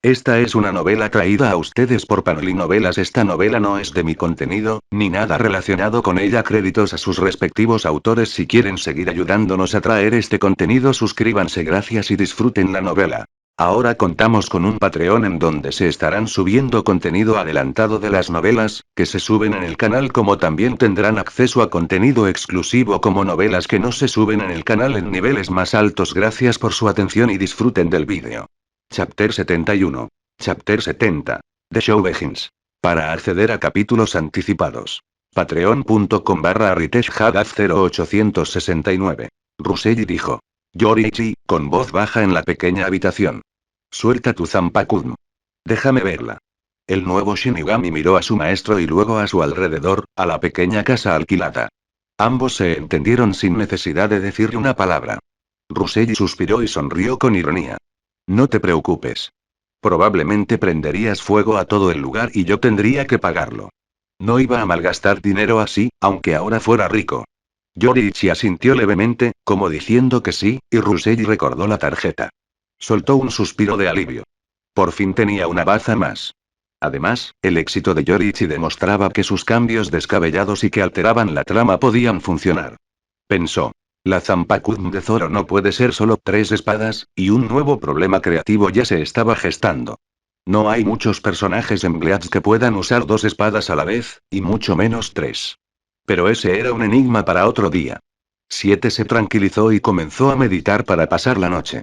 Esta es una novela traída a ustedes por Panoli Novelas. Esta novela no es de mi contenido, ni nada relacionado con ella. Créditos a sus respectivos autores. Si quieren seguir ayudándonos a traer este contenido, suscríbanse. Gracias y disfruten la novela. Ahora contamos con un Patreon en donde se estarán subiendo contenido adelantado de las novelas, que se suben en el canal, como también tendrán acceso a contenido exclusivo como novelas que no se suben en el canal en niveles más altos. Gracias por su atención y disfruten del vídeo. Chapter 71. Chapter 70. The Show Begins. Para acceder a capítulos anticipados. Patreon.com/Riteshhadaf 0869. Ruselli dijo. Yoriichi, con voz baja en la pequeña habitación. Suelta tu Zanpakuno. Déjame verla. El nuevo Shinigami miró a su maestro y luego a su alrededor, a la pequeña casa alquilada. Ambos se entendieron sin necesidad de decirle una palabra. Ruselli suspiró y sonrió con ironía. No te preocupes. Probablemente prenderías fuego a todo el lugar y yo tendría que pagarlo. No iba a malgastar dinero así, aunque ahora fuera rico. Yoriichi asintió levemente, como diciendo que sí, y Ruselli recordó la tarjeta. Soltó un suspiro de alivio. Por fin tenía una baza más. Además, el éxito de Yoriichi demostraba que sus cambios descabellados y que alteraban la trama podían funcionar. Pensó. La Zanpakuno de Zoro no puede ser solo 3 espadas, y un nuevo problema creativo ya se estaba gestando. No hay muchos personajes en Bleach que puedan usar 2 espadas a la vez, y mucho menos 3. Pero ese era un enigma para otro día. 7 se tranquilizó y comenzó a meditar para pasar la noche.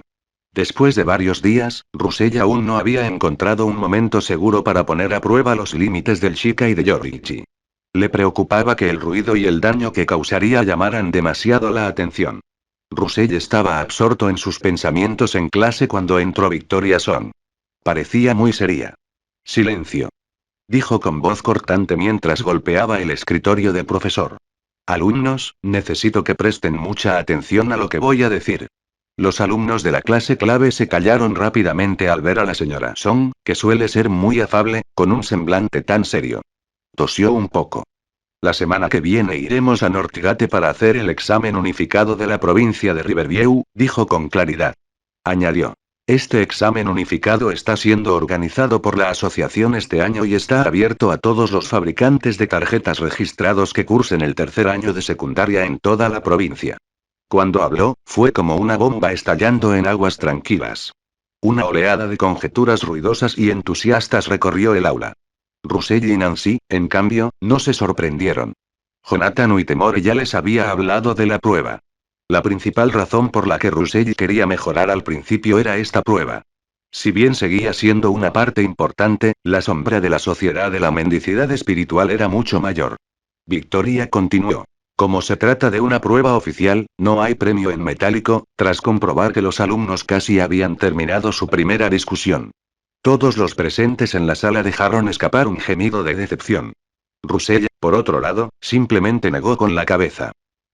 Después de varios días, Ruselli aún no había encontrado un momento seguro para poner a prueba los límites del Shika y de Yoriichi. Le preocupaba que el ruido y el daño que causaría llamaran demasiado la atención. Ruselli estaba absorto en sus pensamientos en clase cuando entró Victoria Son. Parecía muy seria. Silencio. Dijo con voz cortante mientras golpeaba el escritorio del profesor. Alumnos, necesito que presten mucha atención a lo que voy a decir. Los alumnos de la clase clave se callaron rápidamente al ver a la señora Song, que suele ser muy afable, con un semblante tan serio. Tosió un poco. La semana que viene iremos a Northgate para hacer el examen unificado de la provincia de Riverview, dijo con claridad. Añadió. Este examen unificado está siendo organizado por la asociación este año y está abierto a todos los fabricantes de tarjetas registrados que cursen el tercer año de secundaria en toda la provincia. Cuando habló, fue como una bomba estallando en aguas tranquilas. Una oleada de conjeturas ruidosas y entusiastas recorrió el aula. Ruselli y Nancy, en cambio, no se sorprendieron. Jonathan Uitemore ya les había hablado de la prueba. La principal razón por la que Ruselli quería mejorar al principio era esta prueba. Si bien seguía siendo una parte importante, la sombra de la sociedad de la mendicidad espiritual era mucho mayor. Victoria continuó. Como se trata de una prueba oficial, no hay premio en metálico, tras comprobar que los alumnos casi habían terminado su primera discusión. Todos los presentes en la sala dejaron escapar un gemido de decepción. Ruselli, por otro lado, simplemente negó con la cabeza.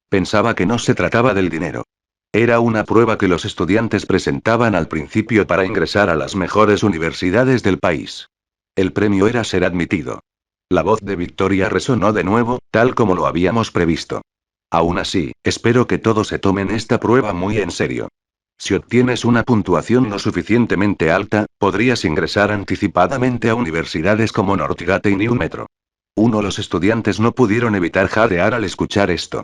Pensaba que no se trataba del dinero. Era una prueba que los estudiantes presentaban al principio para ingresar a las mejores universidades del país. El premio era ser admitido. La voz de Victoria resonó de nuevo, tal como lo habíamos previsto. Aún así, espero que todos se tomen esta prueba muy en serio. Si obtienes una puntuación lo suficientemente alta, podrías ingresar anticipadamente a universidades como Northgate y New Metro. Los estudiantes no pudieron evitar jadear al escuchar esto.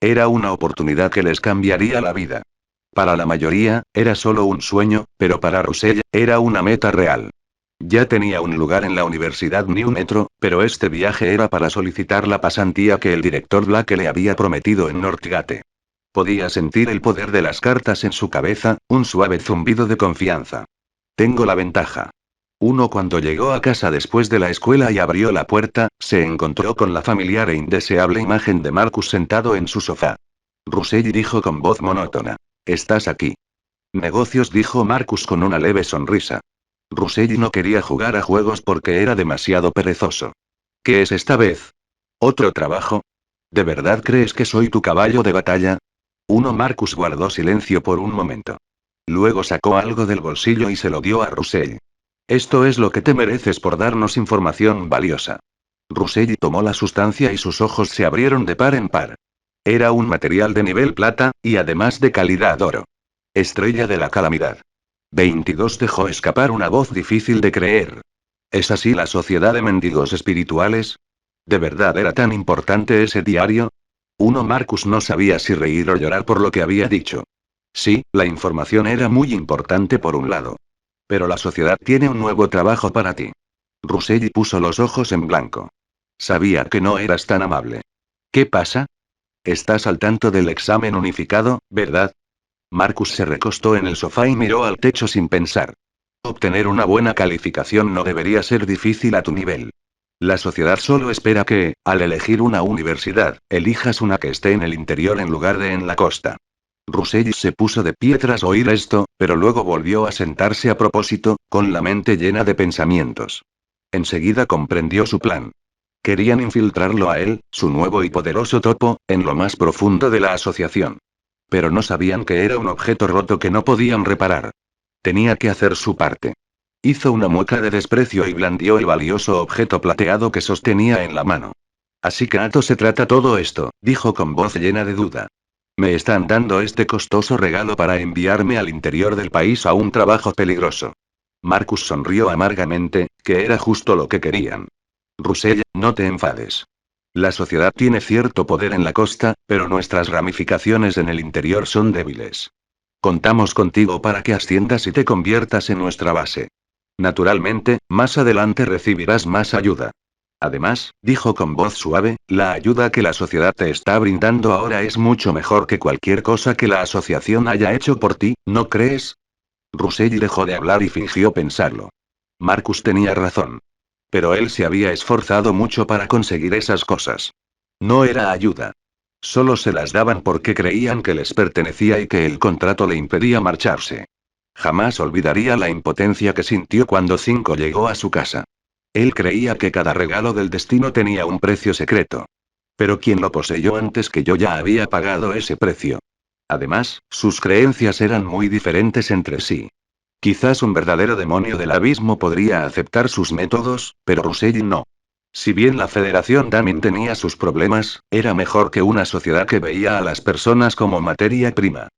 Era una oportunidad que les cambiaría la vida. Para la mayoría, era solo un sueño, pero para Ruselli, era una meta real. Ya tenía un lugar en la Universidad New Metro, pero este viaje era para solicitar la pasantía que el director Black le había prometido en Northgate. Podía sentir el poder de las cartas en su cabeza, un suave zumbido de confianza. Tengo la ventaja. Cuando llegó a casa después de la escuela y abrió la puerta, se encontró con la familiar e indeseable imagen de Marcus sentado en su sofá. Ruselli dijo con voz monótona. ¿Estás aquí? Negocios, dijo Marcus con una leve sonrisa. Ruselli no quería jugar a juegos porque era demasiado perezoso. ¿Qué es esta vez? ¿Otro trabajo? ¿De verdad crees que soy tu caballo de batalla? Marcus guardó silencio por un momento. Luego sacó algo del bolsillo y se lo dio a Ruselli. Esto es lo que te mereces por darnos información valiosa. Ruselli tomó la sustancia y sus ojos se abrieron de par en par. Era un material de nivel plata, y además de calidad oro. Estrella de la calamidad. 22 dejó escapar una voz difícil de creer. ¿Es así la sociedad de mendigos espirituales? ¿De verdad era tan importante ese diario? Marcus no sabía si reír o llorar por lo que había dicho. Sí, la información era muy importante por un lado. Pero la sociedad tiene un nuevo trabajo para ti. Russelli puso los ojos en blanco. Sabía que no eras tan amable. ¿Qué pasa? Estás al tanto del examen unificado, ¿verdad? Marcus se recostó en el sofá y miró al techo sin pensar. Obtener una buena calificación no debería ser difícil a tu nivel. La sociedad solo espera que, al elegir una universidad, elijas una que esté en el interior en lugar de en la costa. Russelli se puso de pie tras oír esto, pero luego volvió a sentarse a propósito, con la mente llena de pensamientos. Enseguida comprendió su plan. Querían infiltrarlo a él, su nuevo y poderoso topo, en lo más profundo de la asociación. Pero no sabían que era un objeto roto que no podían reparar. Tenía que hacer su parte. Hizo una mueca de desprecio y blandió el valioso objeto plateado que sostenía en la mano. Así que Ato se trata todo esto, dijo con voz llena de duda. Me están dando este costoso regalo para enviarme al interior del país a un trabajo peligroso. Marcus sonrió amargamente, que era justo lo que querían. Russell, no te enfades. La sociedad tiene cierto poder en la costa, pero nuestras ramificaciones en el interior son débiles. Contamos contigo para que asciendas y te conviertas en nuestra base. Naturalmente, más adelante recibirás más ayuda. Además, dijo con voz suave, la ayuda que la sociedad te está brindando ahora es mucho mejor que cualquier cosa que la asociación haya hecho por ti, ¿no crees? Russell dejó de hablar y fingió pensarlo. Marcus tenía razón. Pero él se había esforzado mucho para conseguir esas cosas. No era ayuda. Solo se las daban porque creían que les pertenecía y que el contrato le impedía marcharse. Jamás olvidaría la impotencia que sintió cuando Cinco llegó a su casa. Él creía que cada regalo del destino tenía un precio secreto. Pero quien lo poseyó antes que yo ya había pagado ese precio. Además, sus creencias eran muy diferentes entre sí. Quizás un verdadero demonio del abismo podría aceptar sus métodos, pero Russelli no. Si bien la Federación también tenía sus problemas, era mejor que una sociedad que veía a las personas como materia prima.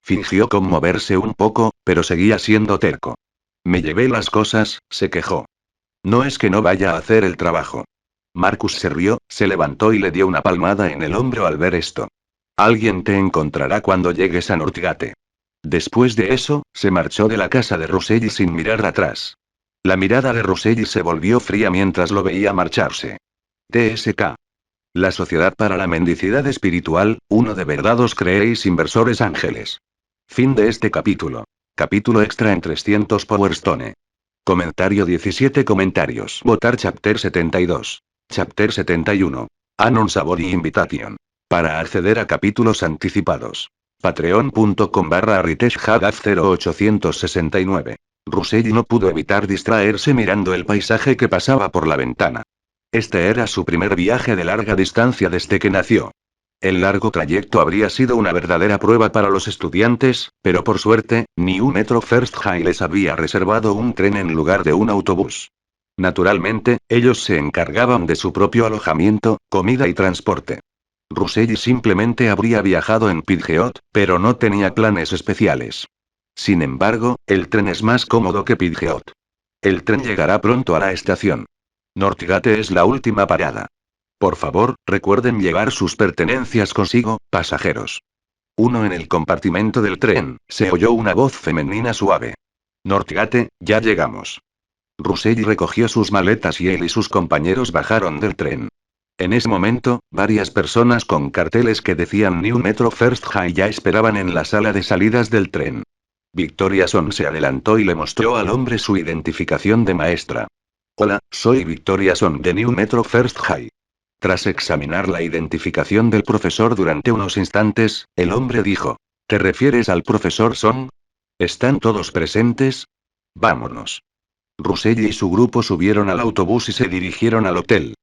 Fingió conmoverse un poco, pero seguía siendo terco. Me llevé las cosas, se quejó. No es que no vaya a hacer el trabajo. Marcus se rió, se levantó y le dio una palmada en el hombro al ver esto. Alguien te encontrará cuando llegues a Northgate. Después de eso, se marchó de la casa de Russelli sin mirar atrás. La mirada de Russelli se volvió fría mientras lo veía marcharse. TSK. La Sociedad para la Mendicidad Espiritual, uno de verdad os creéis inversores ángeles. Fin de este capítulo. Capítulo extra en 300 Power Stone. Comentario 17 comentarios. Votar Chapter 72. Chapter 71. Anon Sabori Invitation. Para acceder a capítulos anticipados. Patreon.com/AriteshHadaf0869. Russelli no pudo evitar distraerse mirando el paisaje que pasaba por la ventana. Este era su primer viaje de larga distancia desde que nació. El largo trayecto habría sido una verdadera prueba para los estudiantes, pero por suerte, New Metro First High les había reservado un tren en lugar de un autobús. Naturalmente, ellos se encargaban de su propio alojamiento, comida y transporte. Russelli simplemente habría viajado en Pidgeot, pero no tenía planes especiales. Sin embargo, el tren es más cómodo que Pidgeot. El tren llegará pronto a la estación. Northgate es la última parada. Por favor, recuerden llevar sus pertenencias consigo, pasajeros. En el compartimento del tren, se oyó una voz femenina suave. Northgate, ya llegamos. Russelli recogió sus maletas y él y sus compañeros bajaron del tren. En ese momento, varias personas con carteles que decían New Metro First High ya esperaban en la sala de salidas del tren. Victoria Son se adelantó y le mostró al hombre su identificación de maestra. Hola, soy Victoria Son de New Metro First High. Tras examinar la identificación del profesor durante unos instantes, el hombre dijo: ¿Te refieres al profesor Son? ¿Están todos presentes? Vámonos. Russelli y su grupo subieron al autobús y se dirigieron al hotel.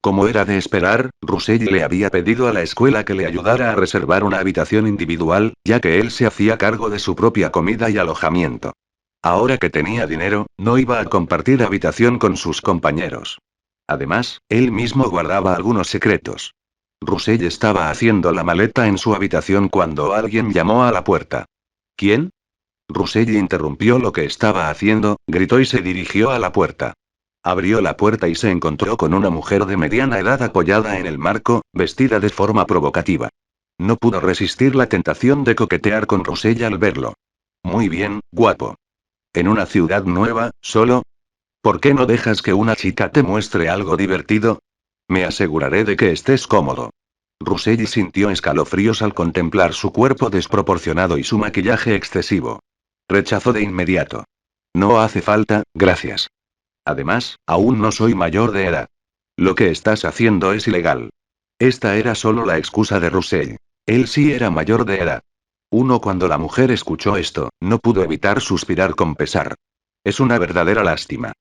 Como era de esperar, Russelli le había pedido a la escuela que le ayudara a reservar una habitación individual, ya que él se hacía cargo de su propia comida y alojamiento. Ahora que tenía dinero, no iba a compartir habitación con sus compañeros. Además, él mismo guardaba algunos secretos. Russelli estaba haciendo la maleta en su habitación cuando alguien llamó a la puerta. ¿Quién? Russell interrumpió lo que estaba haciendo, gritó y se dirigió a la puerta. Abrió la puerta y se encontró con una mujer de mediana edad apoyada en el marco, vestida de forma provocativa. No pudo resistir la tentación de coquetear con Russell al verlo. Muy bien, guapo. ¿En una ciudad nueva, solo? ¿Por qué no dejas que una chica te muestre algo divertido? Me aseguraré de que estés cómodo. Russell sintió escalofríos al contemplar su cuerpo desproporcionado y su maquillaje excesivo. Rechazó de inmediato. No hace falta, gracias. Además, aún no soy mayor de edad. Lo que estás haciendo es ilegal. Esta era solo la excusa de Russell. Él sí era mayor de edad. Cuando la mujer escuchó esto, no pudo evitar suspirar con pesar. Es una verdadera lástima.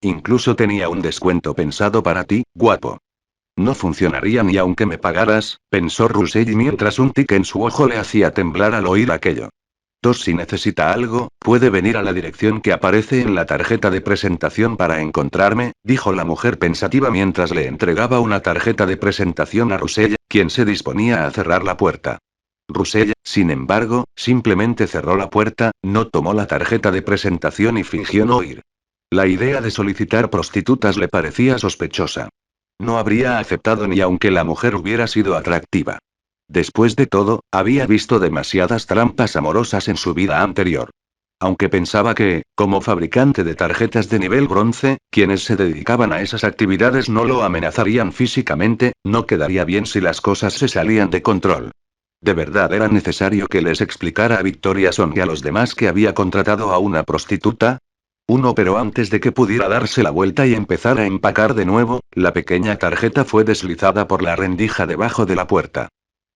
Incluso tenía un descuento pensado para ti, guapo. No funcionaría ni aunque me pagaras, pensó Russell mientras un tic en su ojo le hacía temblar al oír aquello. Si necesita algo, puede venir a la dirección que aparece en la tarjeta de presentación para encontrarme, dijo la mujer pensativa mientras le entregaba una tarjeta de presentación a Russell, quien se disponía a cerrar la puerta. Russell, sin embargo, simplemente cerró la puerta, no tomó la tarjeta de presentación y fingió no oír. La idea de solicitar prostitutas le parecía sospechosa. No habría aceptado ni aunque la mujer hubiera sido atractiva. Después de todo, había visto demasiadas trampas amorosas en su vida anterior. Aunque pensaba que, como fabricante de tarjetas de nivel bronce, quienes se dedicaban a esas actividades no lo amenazarían físicamente, no quedaría bien si las cosas se salían de control. ¿De verdad era necesario que les explicara a Victoria Son y a los demás que había contratado a una prostituta? Pero antes de que pudiera darse la vuelta y empezar a empacar de nuevo, la pequeña tarjeta fue deslizada por la rendija debajo de la puerta.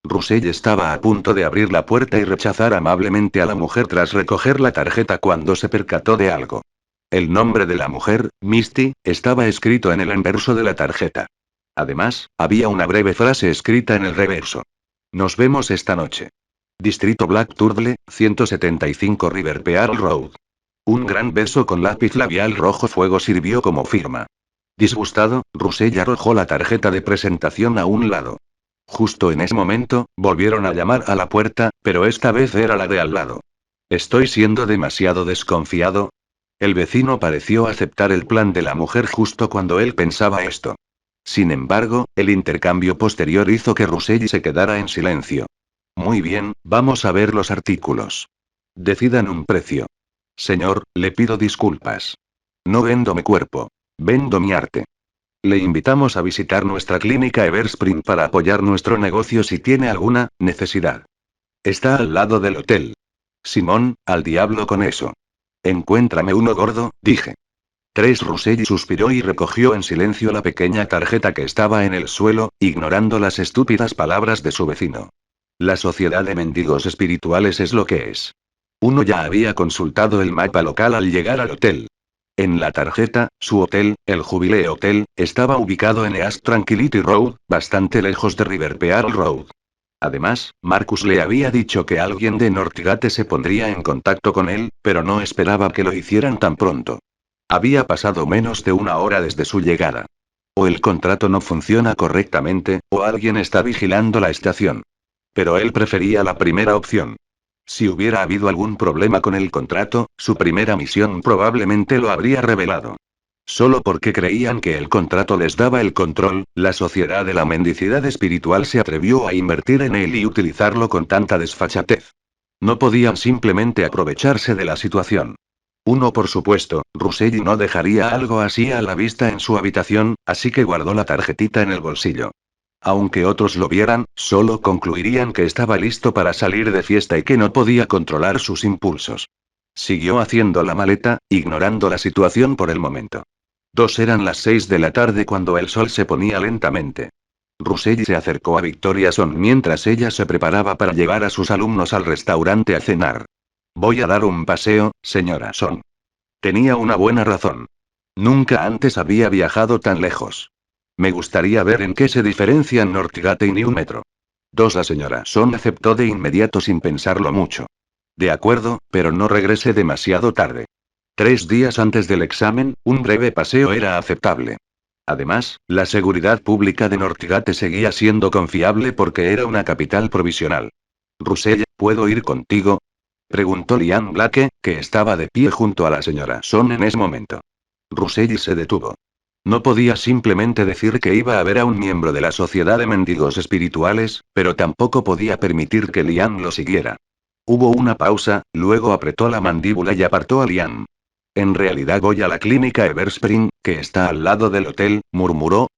Russell estaba a punto de abrir la puerta y rechazar amablemente a la mujer tras recoger la tarjeta cuando se percató de algo. El nombre de la mujer, Misty, estaba escrito en el anverso de la tarjeta. Además, había una breve frase escrita en el reverso. Nos vemos esta noche. Distrito Black Turtle, 175 River Pearl Road. Un gran beso con lápiz labial rojo fuego sirvió como firma. Disgustado, Russell arrojó la tarjeta de presentación a un lado. Justo en ese momento, volvieron a llamar a la puerta, pero esta vez era la de al lado. ¿Estoy siendo demasiado desconfiado? El vecino pareció aceptar el plan de la mujer justo cuando él pensaba esto. Sin embargo, el intercambio posterior hizo que Russell se quedara en silencio. Muy bien, vamos a ver los artículos. Decidan un precio. Señor, le pido disculpas. No vendo mi cuerpo. Vendo mi arte. Le invitamos a visitar nuestra clínica Everspring para apoyar nuestro negocio si tiene alguna necesidad. Está al lado del hotel. Simón, al diablo con eso. Encuéntrame uno gordo, dije. Russell suspiró y recogió en silencio la pequeña tarjeta que estaba en el suelo, ignorando las estúpidas palabras de su vecino. La sociedad de mendigos espirituales es lo que es. Ya había consultado el mapa local al llegar al hotel. En la tarjeta, su hotel, el Jubilee Hotel, estaba ubicado en East Tranquility Road, bastante lejos de River Pearl Road. Además, Marcus le había dicho que alguien de Northgate se pondría en contacto con él, pero no esperaba que lo hicieran tan pronto. Había pasado menos de una hora desde su llegada. O el contrato no funciona correctamente, o alguien está vigilando la estación. Pero él prefería la primera opción. Si hubiera habido algún problema con el contrato, su primera misión probablemente lo habría revelado. Solo porque creían que el contrato les daba el control, la sociedad de la mendicidad espiritual se atrevió a invertir en él y utilizarlo con tanta desfachatez. No podían simplemente aprovecharse de la situación. Por supuesto, Russell no dejaría algo así a la vista en su habitación, así que guardó la tarjetita en el bolsillo. Aunque otros lo vieran, solo concluirían que estaba listo para salir de fiesta y que no podía controlar sus impulsos. Siguió haciendo la maleta, ignorando la situación por el momento. Eran las 6 de la tarde cuando el sol se ponía lentamente. Russell se acercó a Victoria Son mientras ella se preparaba para llevar a sus alumnos al restaurante a cenar. Voy a dar un paseo, señora Son. Tenía una buena razón. Nunca antes había viajado tan lejos. Me gustaría ver en qué se diferencian Northgate y New Metro. La señora Son aceptó de inmediato sin pensarlo mucho. De acuerdo, pero no regrese demasiado tarde. 3 días antes del examen, un breve paseo era aceptable. Además, la seguridad pública de Northgate seguía siendo confiable porque era una capital provisional. Russell, ¿puedo ir contigo? Preguntó Liam Blake, que estaba de pie junto a la señora Son en ese momento. Russell se detuvo. No podía simplemente decir que iba a ver a un miembro de la Sociedad de Mendigos Espirituales, pero tampoco podía permitir que Liam lo siguiera. Hubo una pausa, luego apretó la mandíbula y apartó a Liam. En realidad voy a la clínica Everspring, que está al lado del hotel, murmuró.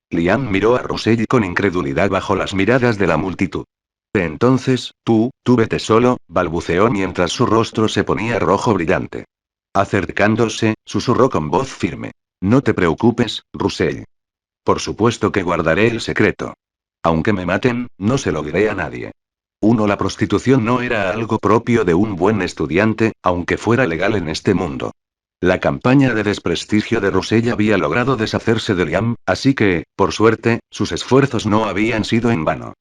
Liam miró a Russell con incredulidad bajo las miradas de la multitud. Entonces, tú vete solo, balbuceó mientras su rostro se ponía rojo brillante. Acercándose, susurró con voz firme. No te preocupes, Russell. Por supuesto que guardaré el secreto. Aunque me maten, no se lo diré a nadie. La prostitución no era algo propio de un buen estudiante, aunque fuera legal en este mundo. La campaña de desprestigio de Russell había logrado deshacerse de Liam, así que, por suerte, sus esfuerzos no habían sido en vano.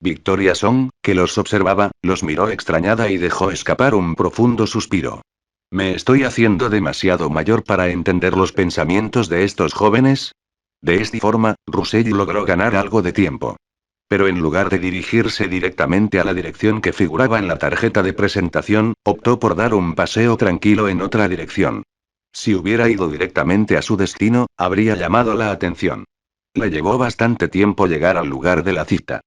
Victoria Song, que los observaba, los miró extrañada y dejó escapar un profundo suspiro. ¿Me estoy haciendo demasiado mayor para entender los pensamientos de estos jóvenes? De esta forma, Russell logró ganar algo de tiempo. Pero en lugar de dirigirse directamente a la dirección que figuraba en la tarjeta de presentación, optó por dar un paseo tranquilo en otra dirección. Si hubiera ido directamente a su destino, habría llamado la atención. Le llevó bastante tiempo llegar al lugar de la cita.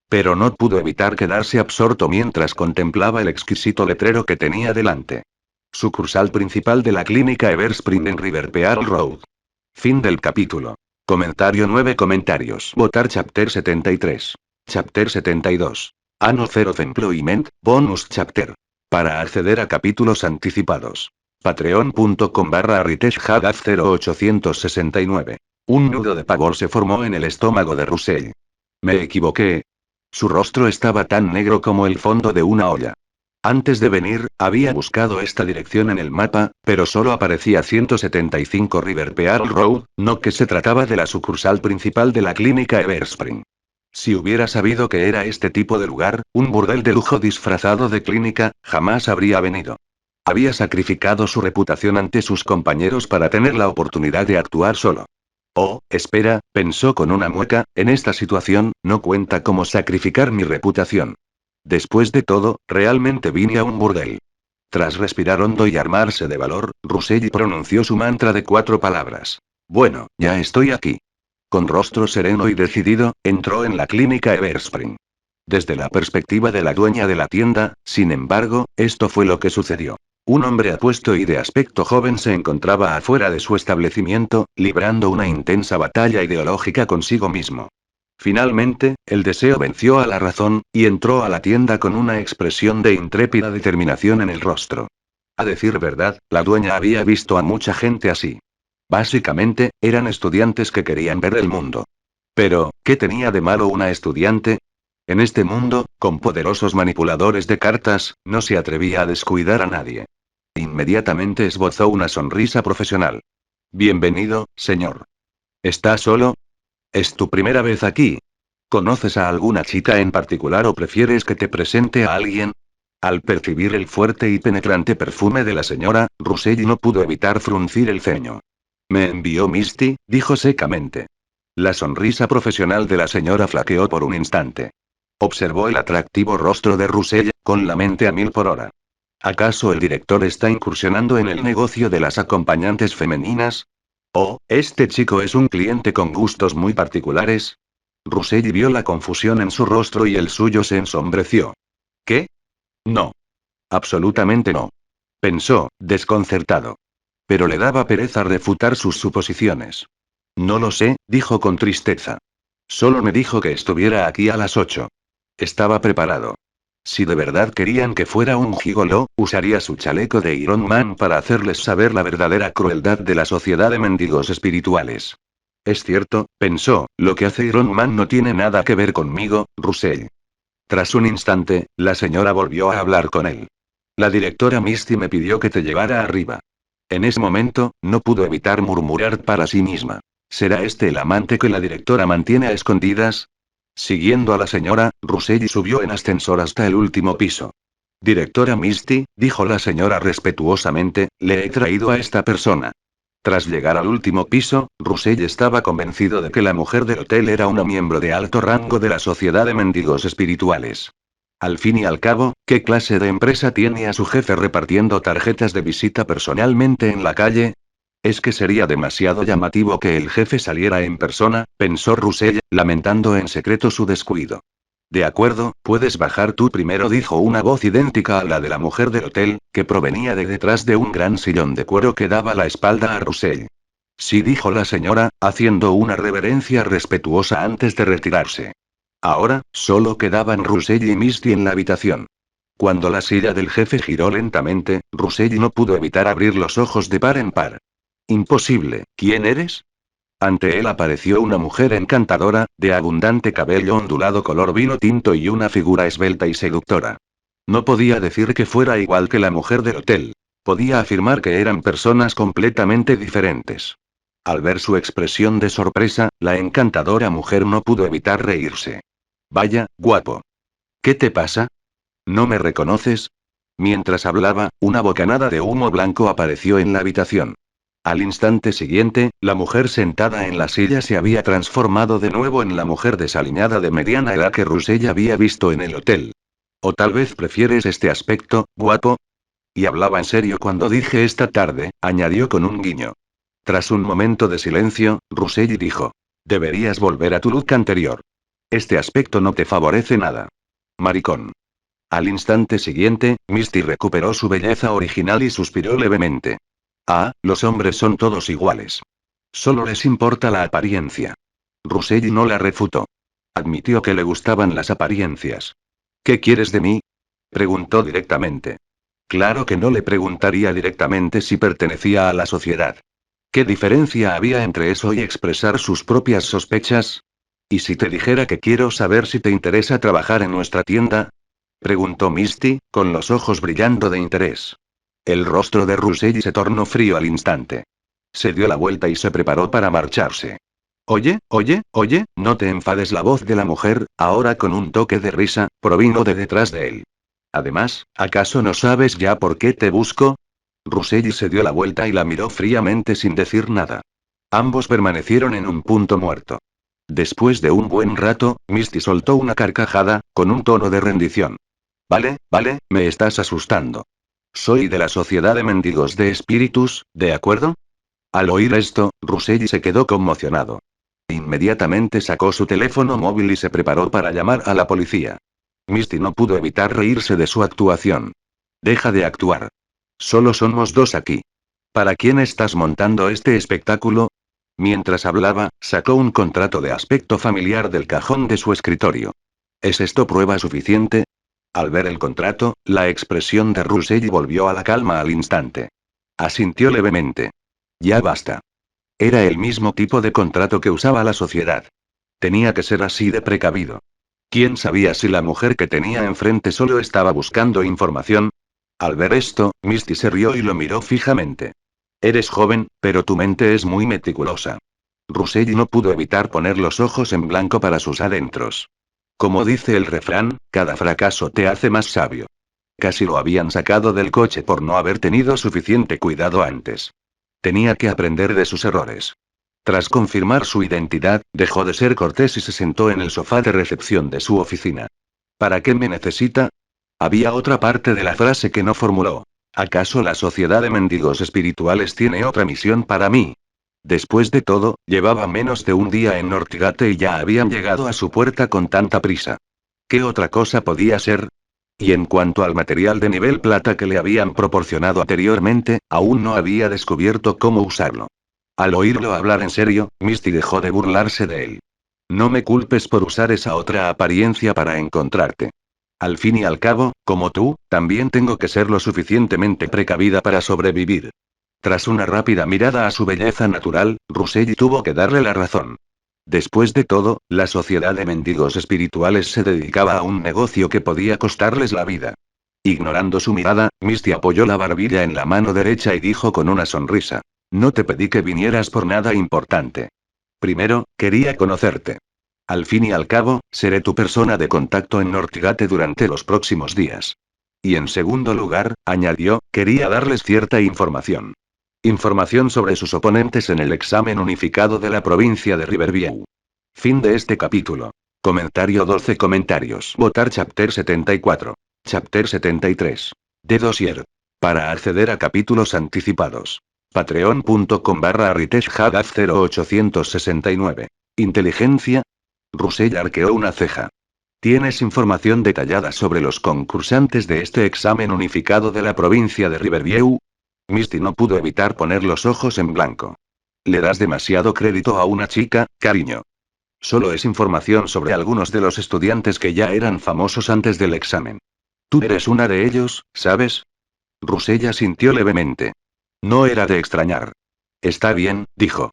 Pero no pudo evitar quedarse absorto mientras contemplaba el exquisito letrero que tenía delante. Sucursal principal de la clínica Everspring en River Pearl Road. Fin del capítulo. Comentario 9 comentarios. Votar Chapter 73. Chapter 72. Ano of Employment, Bonus Chapter. Para acceder a capítulos anticipados. Patreon.com/RitechHadaf 0869. Un nudo de pavor se formó en el estómago de Russell. Me equivoqué. Su rostro estaba tan negro como el fondo de una olla. Antes de venir, había buscado esta dirección en el mapa, pero solo aparecía 175 River Pearl Road, no que se trataba de la sucursal principal de la clínica Everspring. Si hubiera sabido que era este tipo de lugar, un burdel de lujo disfrazado de clínica, jamás habría venido. Había sacrificado su reputación ante sus compañeros para tener la oportunidad de actuar solo. Oh, espera, pensó con una mueca, en esta situación, no cuenta como sacrificar mi reputación. Después de todo, realmente vine a un burdel. Tras respirar hondo y armarse de valor, Russell pronunció su mantra de 4 palabras. Bueno, ya estoy aquí. Con rostro sereno y decidido, entró en la clínica Everspring. Desde la perspectiva de la dueña de la tienda, sin embargo, esto fue lo que sucedió. Un hombre apuesto y de aspecto joven se encontraba afuera de su establecimiento, librando una intensa batalla ideológica consigo mismo. Finalmente, el deseo venció a la razón, y entró a la tienda con una expresión de intrépida determinación en el rostro. A decir verdad, la dueña había visto a mucha gente así. Básicamente, eran estudiantes que querían ver el mundo. Pero, ¿qué tenía de malo una estudiante? En este mundo, con poderosos manipuladores de cartas, no se atrevía a descuidar a nadie. Inmediatamente esbozó una sonrisa profesional. Bienvenido, señor. ¿Estás solo? ¿Es tu primera vez aquí? ¿Conoces a alguna chica en particular o prefieres que te presente a alguien? Al percibir el fuerte y penetrante perfume de la señora, Russell no pudo evitar fruncir el ceño. Me envió Misty, dijo secamente. La sonrisa profesional de la señora flaqueó por un instante. Observó el atractivo rostro de Russell, con la mente a 1000 por hora. ¿Acaso el director está incursionando en el negocio de las acompañantes femeninas? Oh, este chico es un cliente con gustos muy particulares. Russell vio la confusión en su rostro y el suyo se ensombreció. ¿Qué? No. Absolutamente no. Pensó, desconcertado. Pero le daba pereza refutar sus suposiciones. No lo sé, dijo con tristeza. Solo me dijo que estuviera aquí a las 8. Estaba preparado. Si de verdad querían que fuera un gigoló, usaría su chaleco de Iron Man para hacerles saber la verdadera crueldad de la sociedad de mendigos espirituales. Es cierto, pensó, lo que hace Iron Man no tiene nada que ver conmigo, Russell. Tras un instante, la señora volvió a hablar con él. La directora Misty me pidió que te llevara arriba. En ese momento, no pudo evitar murmurar para sí misma. ¿Será este el amante que la directora mantiene a escondidas? Siguiendo a la señora, Russell subió en ascensor hasta el último piso. Directora Misty, dijo la señora respetuosamente, le he traído a esta persona. Tras llegar al último piso, Russell estaba convencido de que la mujer del hotel era una miembro de alto rango de la Sociedad de Mendigos Espirituales. Al fin y al cabo, ¿qué clase de empresa tiene a su jefe repartiendo tarjetas de visita personalmente en la calle? Es que sería demasiado llamativo que el jefe saliera en persona, pensó Russell, lamentando en secreto su descuido. De acuerdo, puedes bajar tú primero, dijo una voz idéntica a la de la mujer del hotel, que provenía de detrás de un gran sillón de cuero que daba la espalda a Russell. Sí, dijo la señora, haciendo una reverencia respetuosa antes de retirarse. Ahora, solo quedaban Russell y Misty en la habitación. Cuando la silla del jefe giró lentamente, Russell no pudo evitar abrir los ojos de par en par. Imposible, ¿quién eres? Ante él apareció una mujer encantadora, de abundante cabello ondulado color vino tinto y una figura esbelta y seductora. No podía decir que fuera igual que la mujer del hotel. Podía afirmar que eran personas completamente diferentes. Al ver su expresión de sorpresa, la encantadora mujer no pudo evitar reírse. Vaya, guapo. ¿Qué te pasa? ¿No me reconoces? Mientras hablaba, una bocanada de humo blanco apareció en la habitación. Al instante siguiente, la mujer sentada en la silla se había transformado de nuevo en la mujer desaliñada de mediana edad que Russell había visto en el hotel. ¿O tal vez prefieres este aspecto, guapo? Y hablaba en serio cuando dije esta tarde, añadió con un guiño. Tras un momento de silencio, Russell dijo. Deberías volver a tu look anterior. Este aspecto no te favorece nada. Maricón. Al instante siguiente, Misty recuperó su belleza original y suspiró levemente. Ah, los hombres son todos iguales. Solo les importa la apariencia. Russell no la refutó. Admitió que le gustaban las apariencias. ¿Qué quieres de mí? Preguntó directamente. Claro que no le preguntaría directamente si pertenecía a la sociedad. ¿Qué diferencia había entre eso y expresar sus propias sospechas? ¿Y si te dijera que quiero saber si te interesa trabajar en nuestra tienda? Preguntó Misty, con los ojos brillando de interés. El rostro de Russell se tornó frío al instante. Se dio la vuelta y se preparó para marcharse. Oye, oye, oye, no te enfades. La voz de la mujer, ahora con un toque de risa, provino de detrás de él. Además, ¿acaso no sabes ya por qué te busco? Russell se dio la vuelta y la miró fríamente sin decir nada. Ambos permanecieron en un punto muerto. Después de un buen rato, Misty soltó una carcajada, con un tono de rendición. Vale, vale, me estás asustando. Soy de la Sociedad de Mendigos de Espíritus, ¿de acuerdo? Al oír esto, Russell se quedó conmocionado. Inmediatamente sacó su teléfono móvil y se preparó para llamar a la policía. Misty no pudo evitar reírse de su actuación. Deja de actuar. Solo somos dos aquí. ¿Para quién estás montando este espectáculo? Mientras hablaba, sacó un contrato de aspecto familiar del cajón de su escritorio. ¿Es esto prueba suficiente? Al ver el contrato, la expresión de Russell volvió a la calma al instante. Asintió levemente. Ya basta. Era el mismo tipo de contrato que usaba la sociedad. Tenía que ser así de precavido. ¿Quién sabía si la mujer que tenía enfrente solo estaba buscando información? Al ver esto, Misty se rió y lo miró fijamente. Eres joven, pero tu mente es muy meticulosa. Russell no pudo evitar poner los ojos en blanco para sus adentros. Como dice el refrán, cada fracaso te hace más sabio. Casi lo habían sacado del coche por no haber tenido suficiente cuidado antes. Tenía que aprender de sus errores. Tras confirmar su identidad, dejó de ser cortés y se sentó en el sofá de recepción de su oficina. ¿Para qué me necesita? Había otra parte de la frase que no formuló. ¿Acaso la Sociedad de Mendigos Espirituales tiene otra misión para mí? Después de todo, llevaba menos de un día en Northgate y ya habían llegado a su puerta con tanta prisa. ¿Qué otra cosa podía ser? Y en cuanto al material de nivel plata que le habían proporcionado anteriormente, aún no había descubierto cómo usarlo. Al oírlo hablar en serio, Misty dejó de burlarse de él. No me culpes por usar esa otra apariencia para encontrarte. Al fin y al cabo, como tú, también tengo que ser lo suficientemente precavida para sobrevivir. Tras una rápida mirada a su belleza natural, Russell tuvo que darle la razón. Después de todo, la Sociedad de Mendigos Espirituales se dedicaba a un negocio que podía costarles la vida. Ignorando su mirada, Misty apoyó la barbilla en la mano derecha y dijo con una sonrisa. No te pedí que vinieras por nada importante. Primero, quería conocerte. Al fin y al cabo, seré tu persona de contacto en Northgate durante los próximos días. Y en segundo lugar, añadió, quería darles cierta información. Información sobre sus oponentes en el examen unificado de la provincia de Riverview. Fin de este capítulo. Comentario 12 comentarios. Votar Chapter 74. Chapter 73. De dossier. Para acceder a capítulos anticipados. Patreon.com/ArriteshHadaf 0869. Inteligencia. Russell arqueó una ceja. ¿Tienes información detallada sobre los concursantes de este examen unificado de la provincia de Riverview? Misty no pudo evitar poner los ojos en blanco. Le das demasiado crédito a una chica, cariño. Solo es información sobre algunos de los estudiantes que ya eran famosos antes del examen. Tú eres una de ellos, ¿sabes? Russell asintió levemente. No era de extrañar. Está bien, dijo.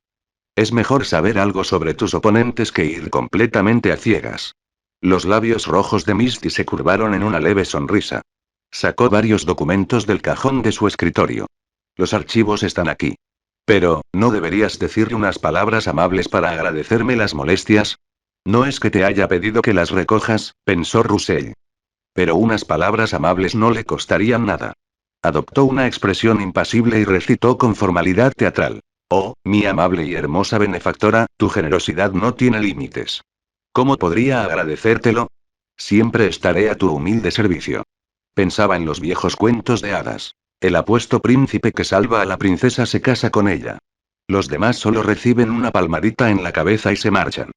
Es mejor saber algo sobre tus oponentes que ir completamente a ciegas. Los labios rojos de Misty se curvaron en una leve sonrisa. Sacó varios documentos del cajón de su escritorio. Los archivos están aquí. Pero, ¿no deberías decirle unas palabras amables para agradecerme las molestias? No es que te haya pedido que las recojas, pensó Russell. Pero unas palabras amables no le costarían nada. Adoptó una expresión impasible y recitó con formalidad teatral. Oh, mi amable y hermosa benefactora, tu generosidad no tiene límites. ¿Cómo podría agradecértelo? Siempre estaré a tu humilde servicio. Pensaba en los viejos cuentos de hadas. El apuesto príncipe que salva a la princesa se casa con ella. Los demás solo reciben una palmadita en la cabeza y se marchan.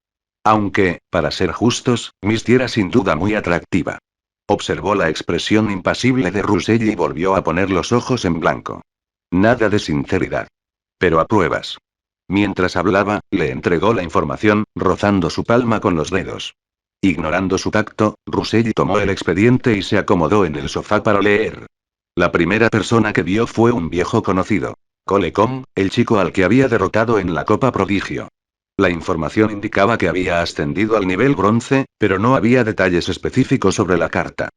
Aunque, para ser justos, Misty era sin duda muy atractiva. Observó la expresión impasible de Russell y volvió a poner los ojos en blanco. Nada de sinceridad. Pero a pruebas. Mientras hablaba, le entregó la información, rozando su palma con los dedos. Ignorando su tacto, Russell tomó el expediente y se acomodó en el sofá para leer. La primera persona que vio fue un viejo conocido. Cole Kong, el chico al que había derrotado en la Copa Prodigio. La información indicaba que había ascendido al nivel bronce, pero no había detalles específicos sobre la carta.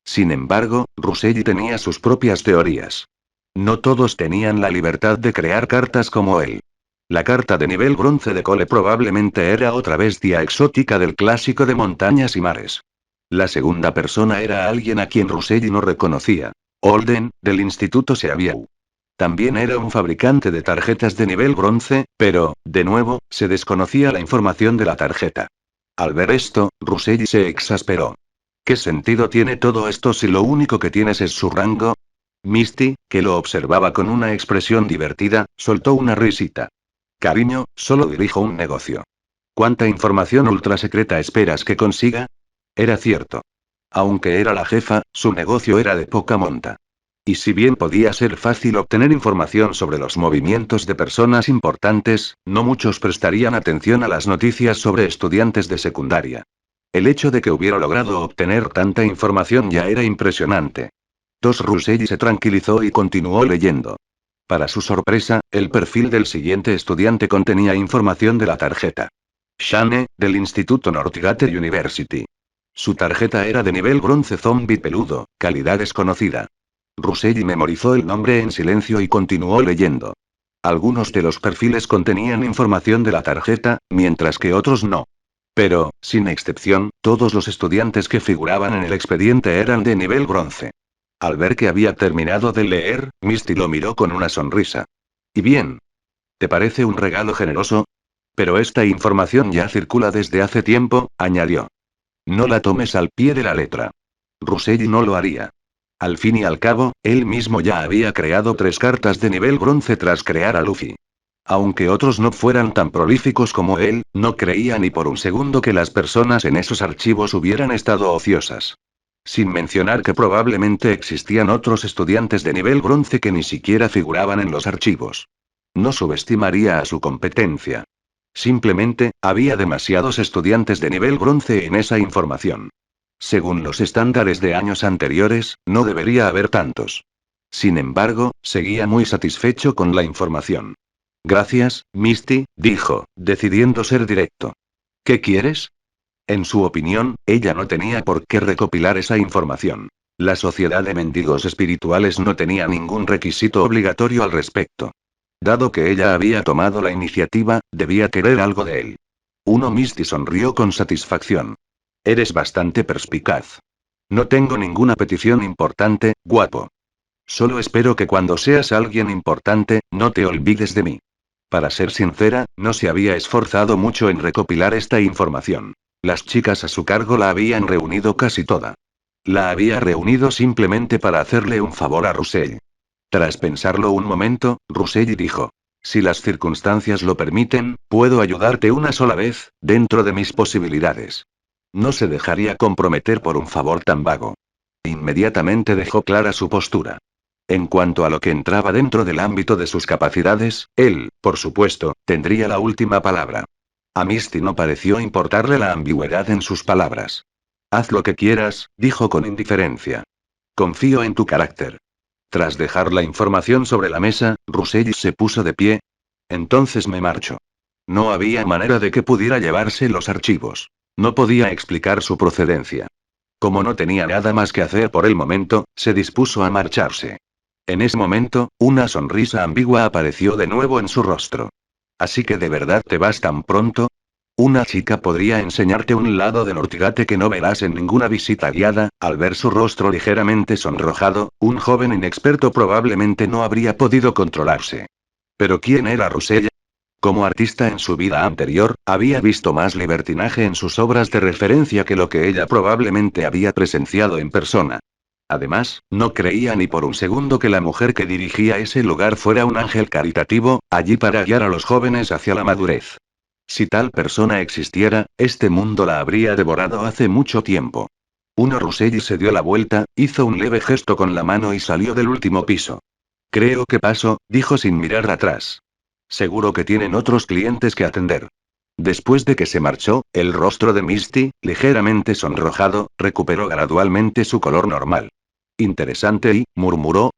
Sin embargo, Russell tenía sus propias teorías. No todos tenían la libertad de crear cartas como él. La carta de nivel bronce de Cole probablemente era otra bestia exótica del clásico de montañas y mares. La segunda persona era alguien a quien Russell no reconocía. Holden, del Instituto Seavieu. También era un fabricante de tarjetas de nivel bronce, pero, de nuevo, se desconocía la información de la tarjeta. Al ver esto, Russell se exasperó. ¿Qué sentido tiene todo esto si lo único que tienes es su rango? Misty, que lo observaba con una expresión divertida, soltó una risita. Cariño, solo dirijo un negocio. ¿Cuánta información ultrasecreta esperas que consiga? Era cierto. Aunque era la jefa, su negocio era de poca monta. Y si bien podía ser fácil obtener información sobre los movimientos de personas importantes, no muchos prestarían atención a las noticias sobre estudiantes de secundaria. El hecho de que hubiera logrado obtener tanta información ya era impresionante. Russell se tranquilizó y continuó leyendo. Para su sorpresa, el perfil del siguiente estudiante contenía información de la tarjeta. Shane, del Instituto Northgate University. Su tarjeta era de nivel bronce zombie peludo, calidad desconocida. Russell memorizó el nombre en silencio y continuó leyendo. Algunos de los perfiles contenían información de la tarjeta, mientras que otros no. Pero, sin excepción, todos los estudiantes que figuraban en el expediente eran de nivel bronce. Al ver que había terminado de leer, Misty lo miró con una sonrisa. ¿Y bien? ¿Te parece un regalo generoso? Pero esta información ya circula desde hace tiempo, añadió. No la tomes al pie de la letra. Russell no lo haría. Al fin y al cabo, él mismo ya había creado 3 cartas de nivel bronce tras crear a Luffy. Aunque otros no fueran tan prolíficos como él, no creía ni por un segundo que las personas en esos archivos hubieran estado ociosas. Sin mencionar que probablemente existían otros estudiantes de nivel bronce que ni siquiera figuraban en los archivos. No subestimaría a su competencia. Simplemente, había demasiados estudiantes de nivel bronce en esa información. Según los estándares de años anteriores, no debería haber tantos. Sin embargo, seguía muy satisfecho con la información. Gracias, Misty, dijo, decidiendo ser directo. ¿Qué quieres? En su opinión, ella no tenía por qué recopilar esa información. La sociedad de mendigos espirituales no tenía ningún requisito obligatorio al respecto. Dado que ella había tomado la iniciativa, debía querer algo de él. Misty sonrió con satisfacción. Eres bastante perspicaz. No tengo ninguna petición importante, guapo. Solo espero que cuando seas alguien importante, no te olvides de mí. Para ser sincera, no se había esforzado mucho en recopilar esta información. Las chicas a su cargo la habían reunido casi toda. La había reunido simplemente para hacerle un favor a Russell. Tras pensarlo un momento, Russell dijo: si las circunstancias lo permiten, puedo ayudarte una sola vez, dentro de mis posibilidades. No se dejaría comprometer por un favor tan vago. Inmediatamente dejó clara su postura. En cuanto a lo que entraba dentro del ámbito de sus capacidades, él, por supuesto, tendría la última palabra. A Misty no pareció importarle la ambigüedad en sus palabras. Haz lo que quieras, dijo con indiferencia. Confío en tu carácter. Tras dejar la información sobre la mesa, Russell se puso de pie. Entonces me marcho. No había manera de que pudiera llevarse los archivos. No podía explicar su procedencia. Como no tenía nada más que hacer por el momento, se dispuso a marcharse. En ese momento, una sonrisa ambigua apareció de nuevo en su rostro. ¿Así que de verdad te vas tan pronto? Una chica podría enseñarte un lado de Northgate que no verás en ninguna visita guiada. Al ver su rostro ligeramente sonrojado, un joven inexperto probablemente no habría podido controlarse. ¿Pero quién era Russell? Como artista en su vida anterior, había visto más libertinaje en sus obras de referencia que lo que ella probablemente había presenciado en persona. Además, no creía ni por un segundo que la mujer que dirigía ese lugar fuera un ángel caritativo, allí para guiar a los jóvenes hacia la madurez. Si tal persona existiera, este mundo la habría devorado hace mucho tiempo. Russell se dio la vuelta, hizo un leve gesto con la mano y salió del último piso. Creo que paso, dijo sin mirar atrás. Seguro que tienen otros clientes que atender. Después de que se marchó, el rostro de Misty, ligeramente sonrojado, recuperó gradualmente su color normal. Interesante y, murmuró.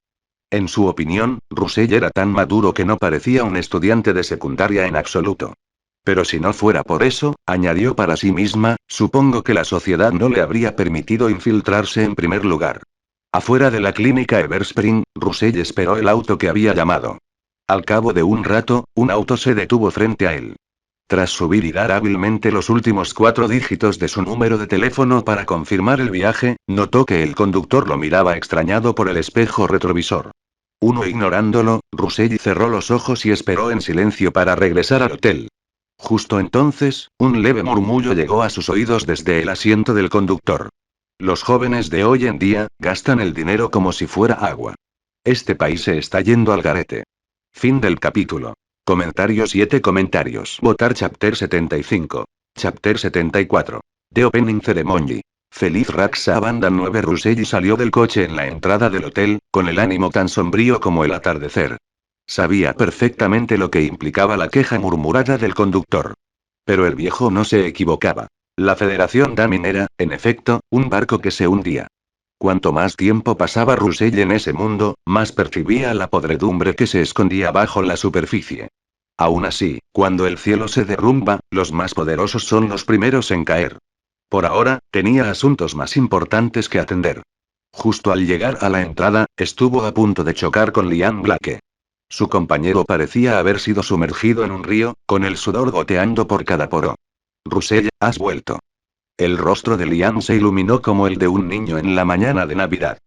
En su opinión, Russell era tan maduro que no parecía un estudiante de secundaria en absoluto. Pero si no fuera por eso, añadió para sí misma, supongo que la sociedad no le habría permitido infiltrarse en primer lugar. Afuera de la clínica Everspring, Russell esperó el auto que había llamado. Al cabo de un rato, un auto se detuvo frente a él. Tras subir y dar hábilmente los últimos 4 dígitos de su número de teléfono para confirmar el viaje, notó que el conductor lo miraba extrañado por el espejo retrovisor. Ignorándolo, Russell cerró los ojos y esperó en silencio para regresar al hotel. Justo entonces, un leve murmullo llegó a sus oídos desde el asiento del conductor. Los jóvenes de hoy en día, gastan el dinero como si fuera agua. Este país se está yendo al garete. Fin del capítulo. Comentario 7 comentarios. Votar Chapter 75. Chapter 74. The Opening Ceremony. Feliz Raxa Banda 9. Russell salió del coche en la entrada del hotel, con el ánimo tan sombrío como el atardecer. Sabía perfectamente lo que implicaba la queja murmurada del conductor. Pero el viejo no se equivocaba. La Federación Damin era, en efecto, un barco que se hundía. Cuanto más tiempo pasaba Russell en ese mundo, más percibía la podredumbre que se escondía bajo la superficie. Aún así, cuando el cielo se derrumba, los más poderosos son los primeros en caer. Por ahora, tenía asuntos más importantes que atender. Justo al llegar a la entrada, estuvo a punto de chocar con Liam Blake. Su compañero parecía haber sido sumergido en un río, con el sudor goteando por cada poro. Russell, has vuelto. El rostro de Liam se iluminó como el de un niño en la mañana de Navidad.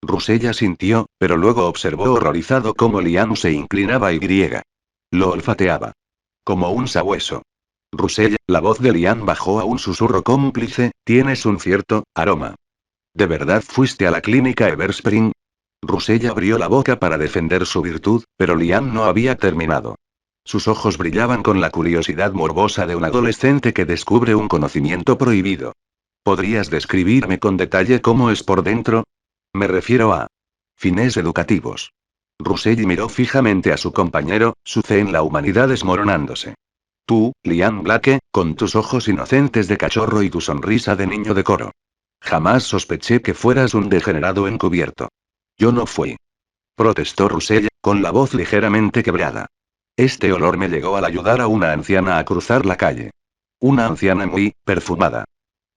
Russell asintió, pero luego observó horrorizado cómo Liam se inclinaba y griega. Lo olfateaba. Como un sabueso. Russell, la voz de Liam bajó a un susurro cómplice, tienes un cierto aroma. ¿De verdad fuiste a la clínica Everspring? Russell abrió la boca para defender su virtud, pero Liam no había terminado. Sus ojos brillaban con la curiosidad morbosa de un adolescente que descubre un conocimiento prohibido. ¿Podrías describirme con detalle cómo es por dentro? Me refiero a fines educativos. Russell miró fijamente a su compañero, su fe en la humanidad desmoronándose. Tú, Liam Blake, con tus ojos inocentes de cachorro y tu sonrisa de niño de coro. Jamás sospeché que fueras un degenerado encubierto. Yo no fui. Protestó Russell, con la voz ligeramente quebrada. Este olor me llegó al ayudar a una anciana a cruzar la calle. Una anciana muy perfumada.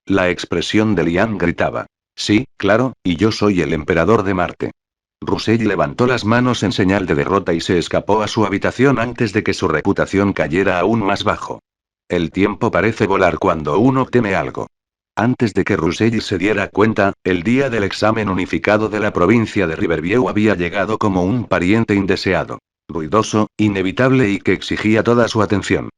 La expresión de Liam gritaba. Sí, claro, y yo soy el emperador de Marte. Russell levantó las manos en señal de derrota y se escapó a su habitación antes de que su reputación cayera aún más bajo. El tiempo parece volar cuando uno teme algo. Antes de que Russell se diera cuenta, el día del examen unificado de la provincia de Riverview había llegado como un pariente indeseado. Ruidoso, inevitable y que exigía toda su atención.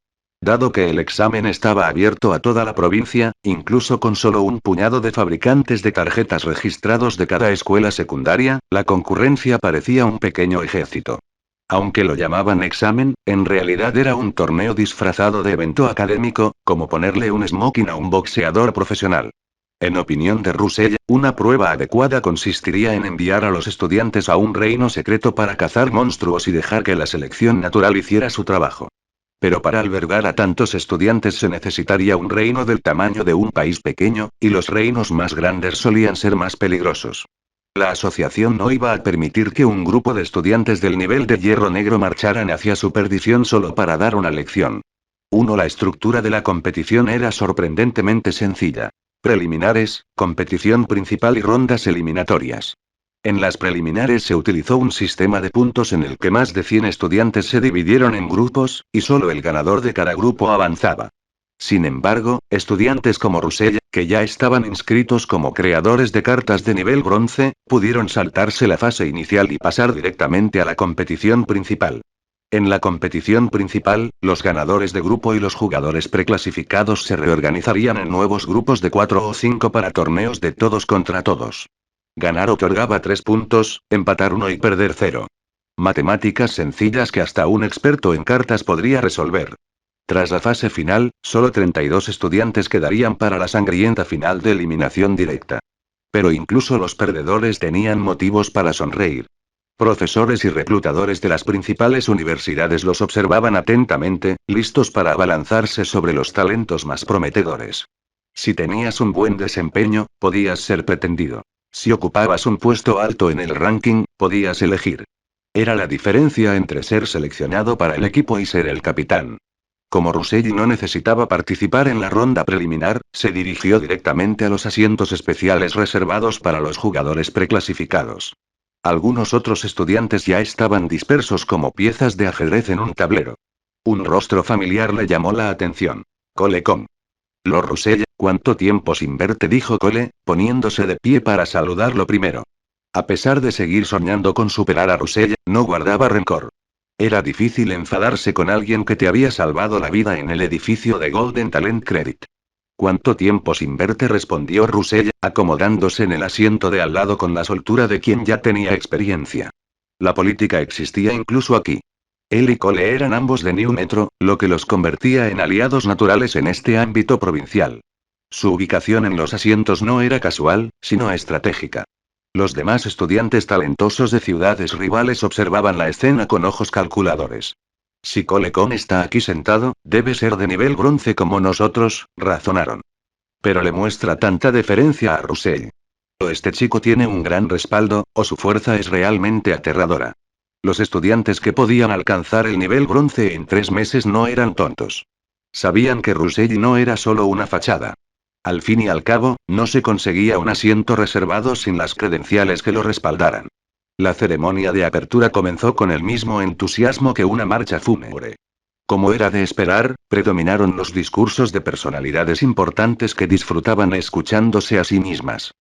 Dado que el examen estaba abierto a toda la provincia, incluso con solo un puñado de fabricantes de tarjetas registrados de cada escuela secundaria, la concurrencia parecía un pequeño ejército. Aunque lo llamaban examen, en realidad era un torneo disfrazado de evento académico, como ponerle un smoking a un boxeador profesional. En opinión de Russell, una prueba adecuada consistiría en enviar a los estudiantes a un reino secreto para cazar monstruos y dejar que la selección natural hiciera su trabajo. Pero para albergar a tantos estudiantes se necesitaría un reino del tamaño de un país pequeño, y los reinos más grandes solían ser más peligrosos. La asociación no iba a permitir que un grupo de estudiantes del nivel de hierro negro marcharan hacia su perdición solo para dar una lección. 1. La estructura de la competición era sorprendentemente sencilla. Preliminares, competición principal y rondas eliminatorias. En las preliminares se utilizó un sistema de puntos en el que más de 100 estudiantes se dividieron en grupos, y solo el ganador de cada grupo avanzaba. Sin embargo, estudiantes como Russell, que ya estaban inscritos como creadores de cartas de nivel bronce, pudieron saltarse la fase inicial y pasar directamente a la competición principal. En la competición principal, los ganadores de grupo y los jugadores preclasificados se reorganizarían en nuevos grupos de 4 o 5 para torneos de todos contra todos. Ganar otorgaba 3 puntos, empatar 1 y perder 0. Matemáticas sencillas que hasta un experto en cartas podría resolver. Tras la fase final, solo 32 estudiantes quedarían para la sangrienta final de eliminación directa. Pero incluso los perdedores tenían motivos para sonreír. Profesores y reclutadores de las principales universidades los observaban atentamente, listos para abalanzarse sobre los talentos más prometedores. Si tenías un buen desempeño, podías ser pretendido. Si ocupabas un puesto alto en el ranking, podías elegir. Era la diferencia entre ser seleccionado para el equipo y ser el capitán. Como Russell no necesitaba participar en la ronda preliminar, se dirigió directamente a los asientos especiales reservados para los jugadores preclasificados. Algunos otros estudiantes ya estaban dispersos como piezas de ajedrez en un tablero. Un rostro familiar le llamó la atención. Cole Kong. Lord Russell, ¿cuánto tiempo sin verte?, dijo Cole, poniéndose de pie para saludarlo primero. A pesar de seguir soñando con superar a Russell, no guardaba rencor. Era difícil enfadarse con alguien que te había salvado la vida en el edificio de Golden Talent Credit. ¿Cuánto tiempo sin verte?, respondió Russell, acomodándose en el asiento de al lado con la soltura de quien ya tenía experiencia. La política existía incluso aquí. Él y Cole eran ambos de New Metro, lo que los convertía en aliados naturales en este ámbito provincial. Su ubicación en los asientos no era casual, sino estratégica. Los demás estudiantes talentosos de ciudades rivales observaban la escena con ojos calculadores. Si Cole Kong está aquí sentado, debe ser de nivel bronce como nosotros, razonaron. Pero le muestra tanta deferencia a Russell. O este chico tiene un gran respaldo, o su fuerza es realmente aterradora. Los estudiantes que podían alcanzar el nivel bronce en 3 meses no eran tontos. Sabían que Russell no era solo una fachada. Al fin y al cabo, no se conseguía un asiento reservado sin las credenciales que lo respaldaran. La ceremonia de apertura comenzó con el mismo entusiasmo que una marcha fúnebre. Como era de esperar, predominaron los discursos de personalidades importantes que disfrutaban escuchándose a sí mismas.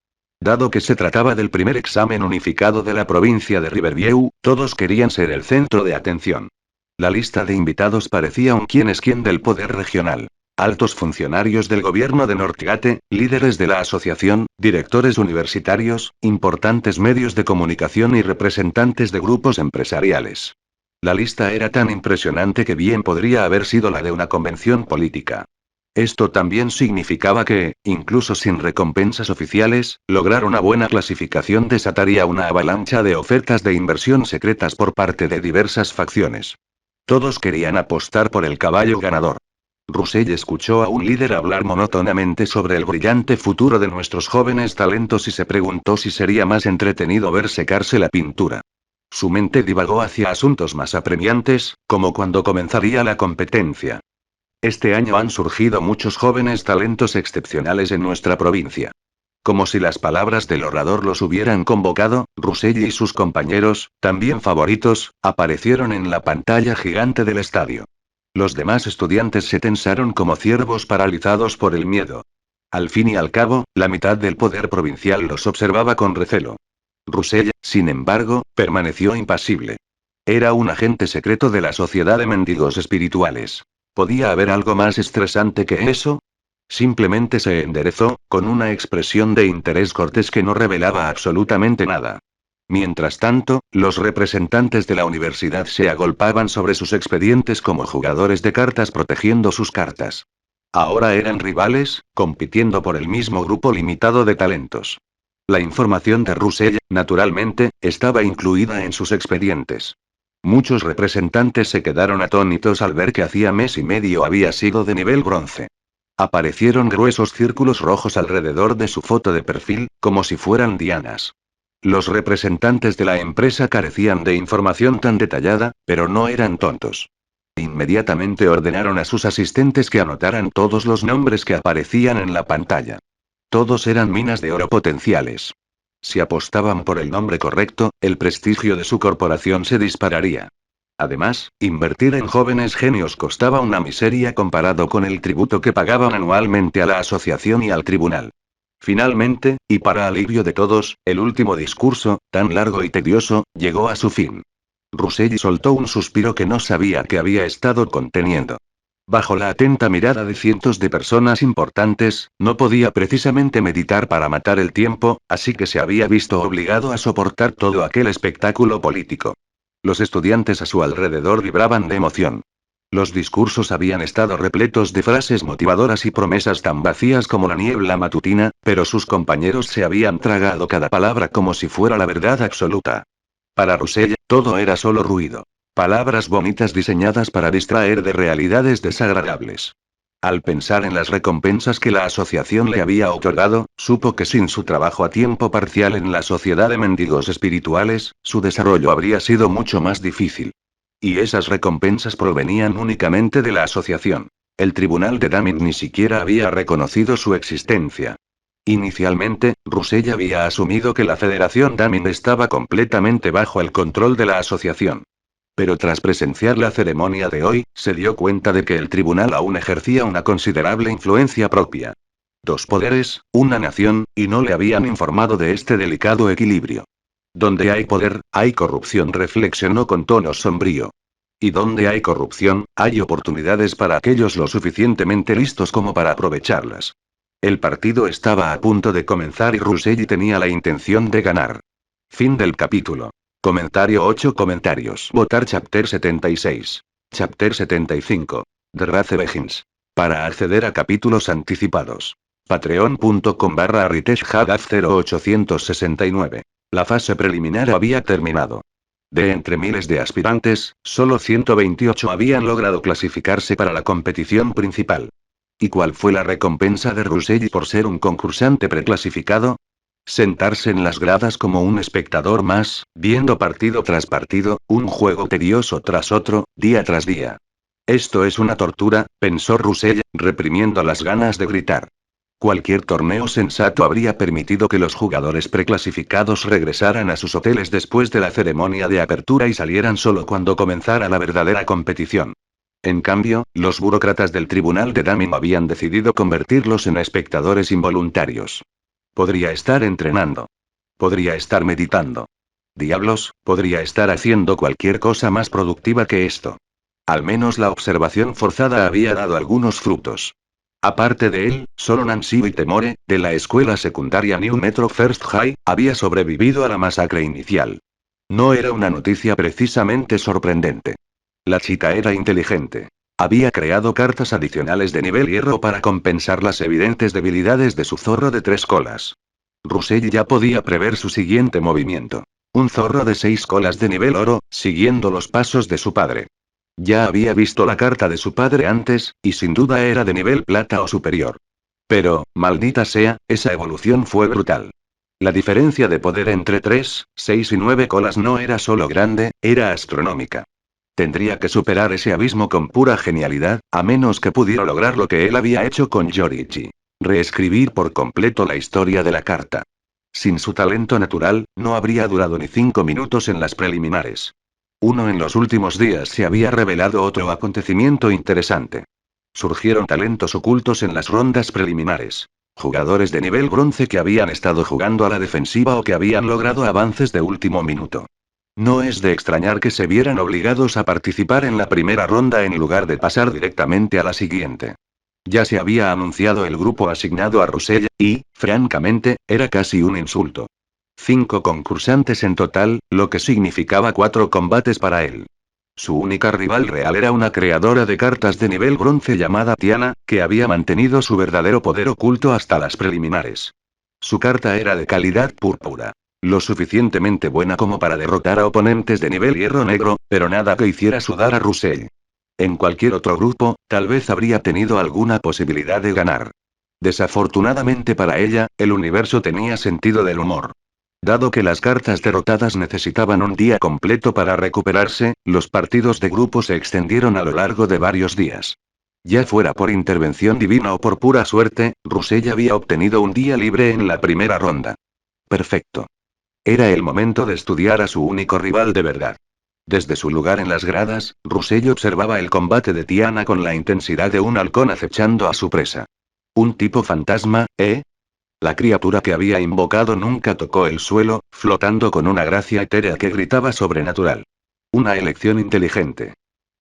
Dado que se trataba del primer examen unificado de la provincia de Riverview, todos querían ser el centro de atención. La lista de invitados parecía un quién es quién del poder regional. Altos funcionarios del gobierno de Northgate, líderes de la asociación, directores universitarios, importantes medios de comunicación y representantes de grupos empresariales. La lista era tan impresionante que bien podría haber sido la de una convención política. Esto también significaba que, incluso sin recompensas oficiales, lograr una buena clasificación desataría una avalancha de ofertas de inversión secretas por parte de diversas facciones. Todos querían apostar por el caballo ganador. Russell escuchó a un líder hablar monótonamente sobre el brillante futuro de nuestros jóvenes talentos y se preguntó si sería más entretenido ver secarse la pintura. Su mente divagó hacia asuntos más apremiantes, como cuando comenzaría la competencia. Este año han surgido muchos jóvenes talentos excepcionales en nuestra provincia. Como si las palabras del orador los hubieran convocado, Russell y sus compañeros, también favoritos, aparecieron en la pantalla gigante del estadio. Los demás estudiantes se tensaron como ciervos paralizados por el miedo. Al fin y al cabo, la mitad del poder provincial los observaba con recelo. Russell, sin embargo, permaneció impasible. Era un agente secreto de la Sociedad de Mendigos Espirituales. ¿Podía haber algo más estresante que eso? Simplemente se enderezó, con una expresión de interés cortés que no revelaba absolutamente nada. Mientras tanto, los representantes de la universidad se agolpaban sobre sus expedientes como jugadores de cartas protegiendo sus cartas. Ahora eran rivales, compitiendo por el mismo grupo limitado de talentos. La información de Russell, naturalmente, estaba incluida en sus expedientes. Muchos representantes se quedaron atónitos al ver que hacía mes y medio había sido de nivel bronce. Aparecieron gruesos círculos rojos alrededor de su foto de perfil, como si fueran dianas. Los representantes de la empresa carecían de información tan detallada, pero no eran tontos. Inmediatamente ordenaron a sus asistentes que anotaran todos los nombres que aparecían en la pantalla. Todos eran minas de oro potenciales. Si apostaban por el nombre correcto, el prestigio de su corporación se dispararía. Además, invertir en jóvenes genios costaba una miseria comparado con el tributo que pagaban anualmente a la asociación y al tribunal. Finalmente, y para alivio de todos, el último discurso, tan largo y tedioso, llegó a su fin. Russell soltó un suspiro que no sabía que había estado conteniendo. Bajo la atenta mirada de cientos de personas importantes, no podía precisamente meditar para matar el tiempo, así que se había visto obligado a soportar todo aquel espectáculo político. Los estudiantes a su alrededor vibraban de emoción. Los discursos habían estado repletos de frases motivadoras y promesas tan vacías como la niebla matutina, pero sus compañeros se habían tragado cada palabra como si fuera la verdad absoluta. Para Russell, todo era solo ruido. Palabras bonitas diseñadas para distraer de realidades desagradables. Al pensar en las recompensas que la asociación le había otorgado, supo que sin su trabajo a tiempo parcial en la sociedad de mendigos espirituales, su desarrollo habría sido mucho más difícil. Y esas recompensas provenían únicamente de la asociación. El tribunal de Damin ni siquiera había reconocido su existencia. Inicialmente, Russell había asumido que la Federación Damin estaba completamente bajo el control de la asociación. Pero tras presenciar la ceremonia de hoy, se dio cuenta de que el tribunal aún ejercía una considerable influencia propia. Dos poderes, una nación, y no le habían informado de este delicado equilibrio. Donde hay poder, hay corrupción, reflexionó con tono sombrío. Y donde hay corrupción, hay oportunidades para aquellos lo suficientemente listos como para aprovecharlas. El partido estaba a punto de comenzar y Russell tenía la intención de ganar. Fin del capítulo. Comentario 8 comentarios. Votar Chapter 76. Chapter 75. The Race Begins. Para acceder a capítulos anticipados. Patreon.com/RitechHagaz0869. La fase preliminar había terminado. De entre miles de aspirantes, solo 128 habían logrado clasificarse para la competición principal. ¿Y cuál fue la recompensa de Russell por ser un concursante preclasificado? Sentarse en las gradas como un espectador más, viendo partido tras partido, un juego tedioso tras otro, día tras día. Esto es una tortura, pensó Russell, reprimiendo las ganas de gritar. Cualquier torneo sensato habría permitido que los jugadores preclasificados regresaran a sus hoteles después de la ceremonia de apertura y salieran solo cuando comenzara la verdadera competición. En cambio, los burócratas del tribunal de Damin habían decidido convertirlos en espectadores involuntarios. Podría estar entrenando. Podría estar meditando. Diablos, podría estar haciendo cualquier cosa más productiva que esto. Al menos la observación forzada había dado algunos frutos. Aparte de él, solo Nancy Whittemore, de la escuela secundaria New Metro First High, había sobrevivido a la masacre inicial. No era una noticia precisamente sorprendente. La chica era inteligente. Había creado cartas adicionales de nivel hierro para compensar las evidentes debilidades de su zorro de 3 colas. Russell ya podía prever su siguiente movimiento. Un zorro de 6 colas de nivel oro, siguiendo los pasos de su padre. Ya había visto la carta de su padre antes, y sin duda era de nivel plata o superior. Pero, maldita sea, esa evolución fue brutal. La diferencia de poder entre 3, 6 y 9 colas no era solo grande, era astronómica. Tendría que superar ese abismo con pura genialidad, a menos que pudiera lograr lo que él había hecho con Yorichi. Reescribir por completo la historia de la carta. Sin su talento natural, no habría durado ni 5 minutos en las preliminares. En los últimos días se había revelado otro acontecimiento interesante. Surgieron talentos ocultos en las rondas preliminares. Jugadores de nivel bronce que habían estado jugando a la defensiva o que habían logrado avances de último minuto. No es de extrañar que se vieran obligados a participar en la primera ronda en lugar de pasar directamente a la siguiente. Ya se había anunciado el grupo asignado a Russell, y, francamente, era casi un insulto. 5 concursantes en total, lo que significaba 4 combates para él. Su única rival real era una creadora de cartas de nivel bronce llamada Tiana, que había mantenido su verdadero poder oculto hasta las preliminares. Su carta era de calidad púrpura. Lo suficientemente buena como para derrotar a oponentes de nivel hierro negro, pero nada que hiciera sudar a Russell. En cualquier otro grupo, tal vez habría tenido alguna posibilidad de ganar. Desafortunadamente para ella, el universo tenía sentido del humor. Dado que las cartas derrotadas necesitaban un día completo para recuperarse, los partidos de grupo se extendieron a lo largo de varios días. Ya fuera por intervención divina o por pura suerte, Russell había obtenido un día libre en la primera ronda. Perfecto. Era el momento de estudiar a su único rival de verdad. Desde su lugar en las gradas, Russell observaba el combate de Tiana con la intensidad de un halcón acechando a su presa. Un tipo fantasma, ¿eh? La criatura que había invocado nunca tocó el suelo, flotando con una gracia etérea que gritaba sobrenatural. Una elección inteligente.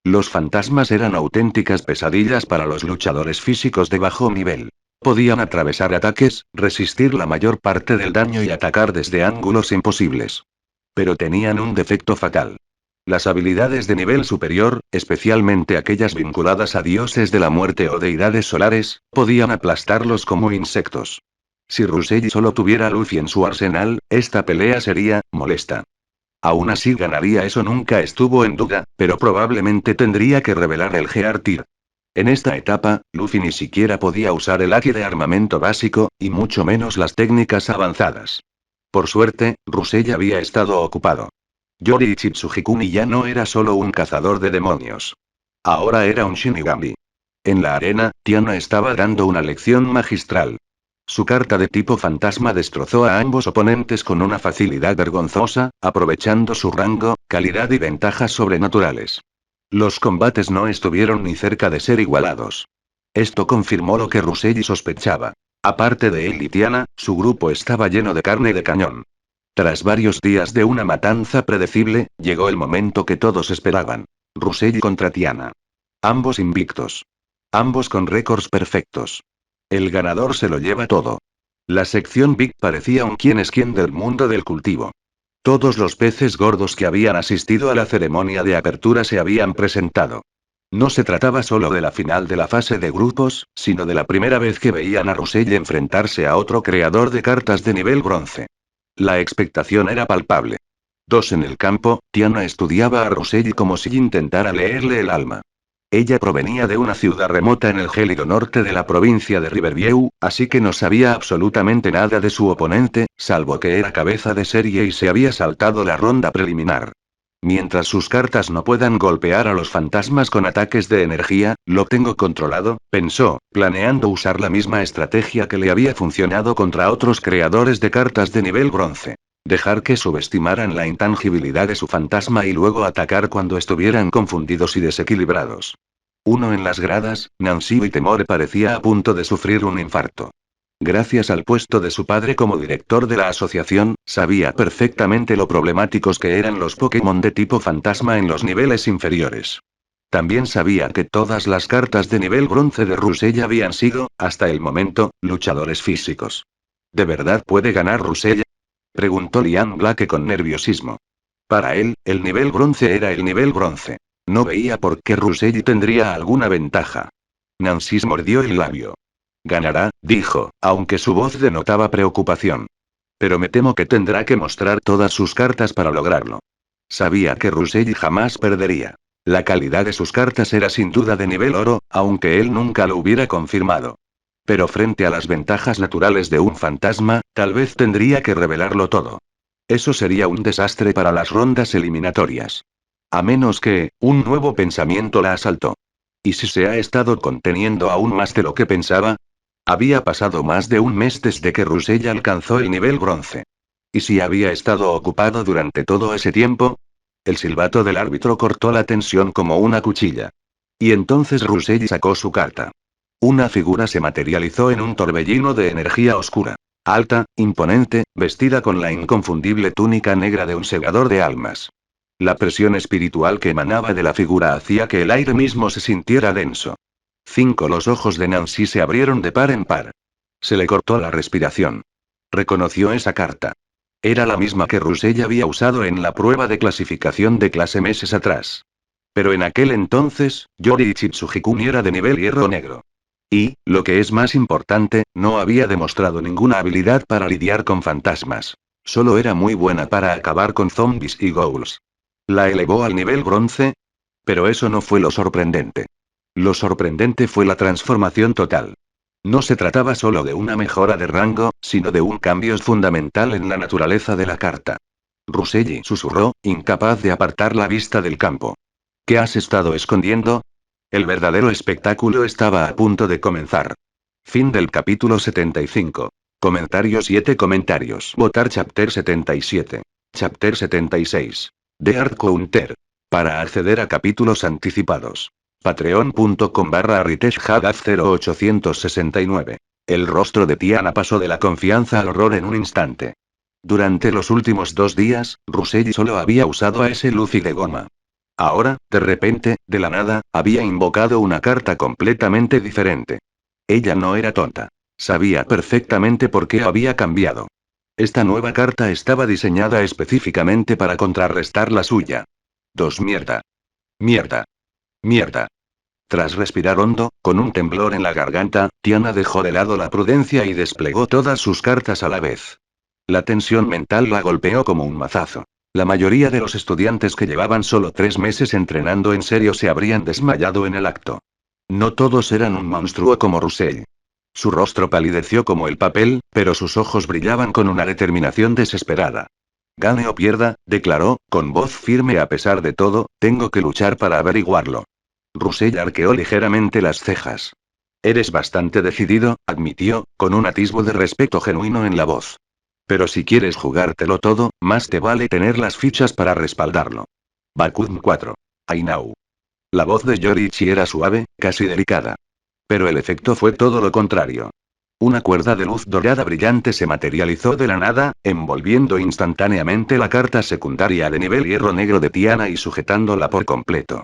Los fantasmas eran auténticas pesadillas para los luchadores físicos de bajo nivel. Podían atravesar ataques, resistir la mayor parte del daño y atacar desde ángulos imposibles. Pero tenían un defecto fatal. Las habilidades de nivel superior, especialmente aquellas vinculadas a dioses de la muerte o deidades solares, podían aplastarlos como insectos. Si Russell solo tuviera a Luffy en su arsenal, esta pelea sería molesta. Aún así ganaría, eso nunca estuvo en duda, pero probablemente tendría que revelar el Gear-Tier. En esta etapa, Luffy ni siquiera podía usar el haki de armamento básico, y mucho menos las técnicas avanzadas. Por suerte, Russell había estado ocupado. Yori Ichitsugikuni ya no era solo un cazador de demonios. Ahora era un Shinigami. En la arena, Tiana estaba dando una lección magistral. Su carta de tipo fantasma destrozó a ambos oponentes con una facilidad vergonzosa, aprovechando su rango, calidad y ventajas sobrenaturales. Los combates no estuvieron ni cerca de ser igualados. Esto confirmó lo que Russell sospechaba. Aparte de él y Tiana, su grupo estaba lleno de carne de cañón. Tras varios días de una matanza predecible, llegó el momento que todos esperaban. Russell contra Tiana. Ambos invictos. Ambos con récords perfectos. El ganador se lo lleva todo. La sección Big parecía un quién es quién del mundo del cultivo. Todos los peces gordos que habían asistido a la ceremonia de apertura se habían presentado. No se trataba solo de la final de la fase de grupos, sino de la primera vez que veían a Russell enfrentarse a otro creador de cartas de nivel bronce. La expectación era palpable. 2 en el campo, Tiana estudiaba a Russell como si intentara leerle el alma. Ella provenía de una ciudad remota en el gélido norte de la provincia de Riverview, así que no sabía absolutamente nada de su oponente, salvo que era cabeza de serie y se había saltado la ronda preliminar. Mientras sus cartas no puedan golpear a los fantasmas con ataques de energía, lo tengo controlado, pensó, planeando usar la misma estrategia que le había funcionado contra otros creadores de cartas de nivel bronce. Dejar que subestimaran la intangibilidad de su fantasma y luego atacar cuando estuvieran confundidos y desequilibrados. Uno en las gradas, Nancy Whittemore parecía a punto de sufrir un infarto. Gracias al puesto de su padre como director de la asociación, sabía perfectamente lo problemáticos que eran los Pokémon de tipo fantasma en los niveles inferiores. También sabía que todas las cartas de nivel bronce de Russell habían sido, hasta el momento, luchadores físicos. ¿De verdad puede ganar Russell?, preguntó Liam Black con nerviosismo. Para él, el nivel bronce era el nivel bronce. No veía por qué Russell tendría alguna ventaja. Nancy mordió el labio. Ganará, dijo, aunque su voz denotaba preocupación. Pero me temo que tendrá que mostrar todas sus cartas para lograrlo. Sabía que Russell jamás perdería. La calidad de sus cartas era sin duda de nivel oro, aunque él nunca lo hubiera confirmado. Pero frente a las ventajas naturales de un fantasma, tal vez tendría que revelarlo todo. Eso sería un desastre para las rondas eliminatorias. A menos que, un nuevo pensamiento la asaltó. ¿Y si se ha estado conteniendo aún más de lo que pensaba? Había pasado más de un mes desde que Russell alcanzó el nivel bronce. ¿Y si había estado ocupado durante todo ese tiempo? El silbato del árbitro cortó la tensión como una cuchilla. Y entonces Russell sacó su carta. Una figura se materializó en un torbellino de energía oscura. Alta, imponente, vestida con la inconfundible túnica negra de un segador de almas. La presión espiritual que emanaba de la figura hacía que el aire mismo se sintiera denso. Los ojos de Nancy se abrieron de par en par. Se le cortó la respiración. Reconoció esa carta. Era la misma que Russell había usado en la prueba de clasificación de clase meses atrás. Pero en aquel entonces, Yoriichi Tsujikuni era de nivel hierro negro. Y, lo que es más importante, no había demostrado ninguna habilidad para lidiar con fantasmas. Solo era muy buena para acabar con zombies y ghouls. ¿La elevó al nivel bronce? Pero eso no fue lo sorprendente. Lo sorprendente fue la transformación total. No se trataba solo de una mejora de rango, sino de un cambio fundamental en la naturaleza de la carta. Ruselli susurró, incapaz de apartar la vista del campo. ¿Qué has estado escondiendo? El verdadero espectáculo estaba a punto de comenzar. Fin del capítulo 75. Comentario 7 comentarios. Votar Chapter 77. Chapter 76. The Art Counter. Para acceder a capítulos anticipados. Patreon.com/ArriteshHadaf 0869. El rostro de Tiana pasó de la confianza al horror en un instante. Durante los últimos 2 días, Ruselli solo había usado a ese Luffy de goma. Ahora, de repente, de la nada, había invocado una carta completamente diferente. Ella no era tonta. Sabía perfectamente por qué había cambiado. Esta nueva carta estaba diseñada específicamente para contrarrestar la suya. Mierda. Mierda. Mierda. Tras respirar hondo, con un temblor en la garganta, Tiana dejó de lado la prudencia y desplegó todas sus cartas a la vez. La tensión mental la golpeó como un mazazo. La mayoría de los estudiantes que llevaban solo 3 meses entrenando en serio se habrían desmayado en el acto. No todos eran un monstruo como Russell. Su rostro palideció como el papel, pero sus ojos brillaban con una determinación desesperada. Gane o pierda, declaró, con voz firme a pesar de todo, tengo que luchar para averiguarlo. Russell arqueó ligeramente las cejas. Eres bastante decidido, admitió, con un atisbo de respeto genuino en la voz. Pero si quieres jugártelo todo, más te vale tener las fichas para respaldarlo. Bakugan 4. I know. La voz de Yoriichi era suave, casi delicada. Pero el efecto fue todo lo contrario. Una cuerda de luz dorada brillante se materializó de la nada, envolviendo instantáneamente la carta secundaria de nivel hierro negro de Tiana y sujetándola por completo.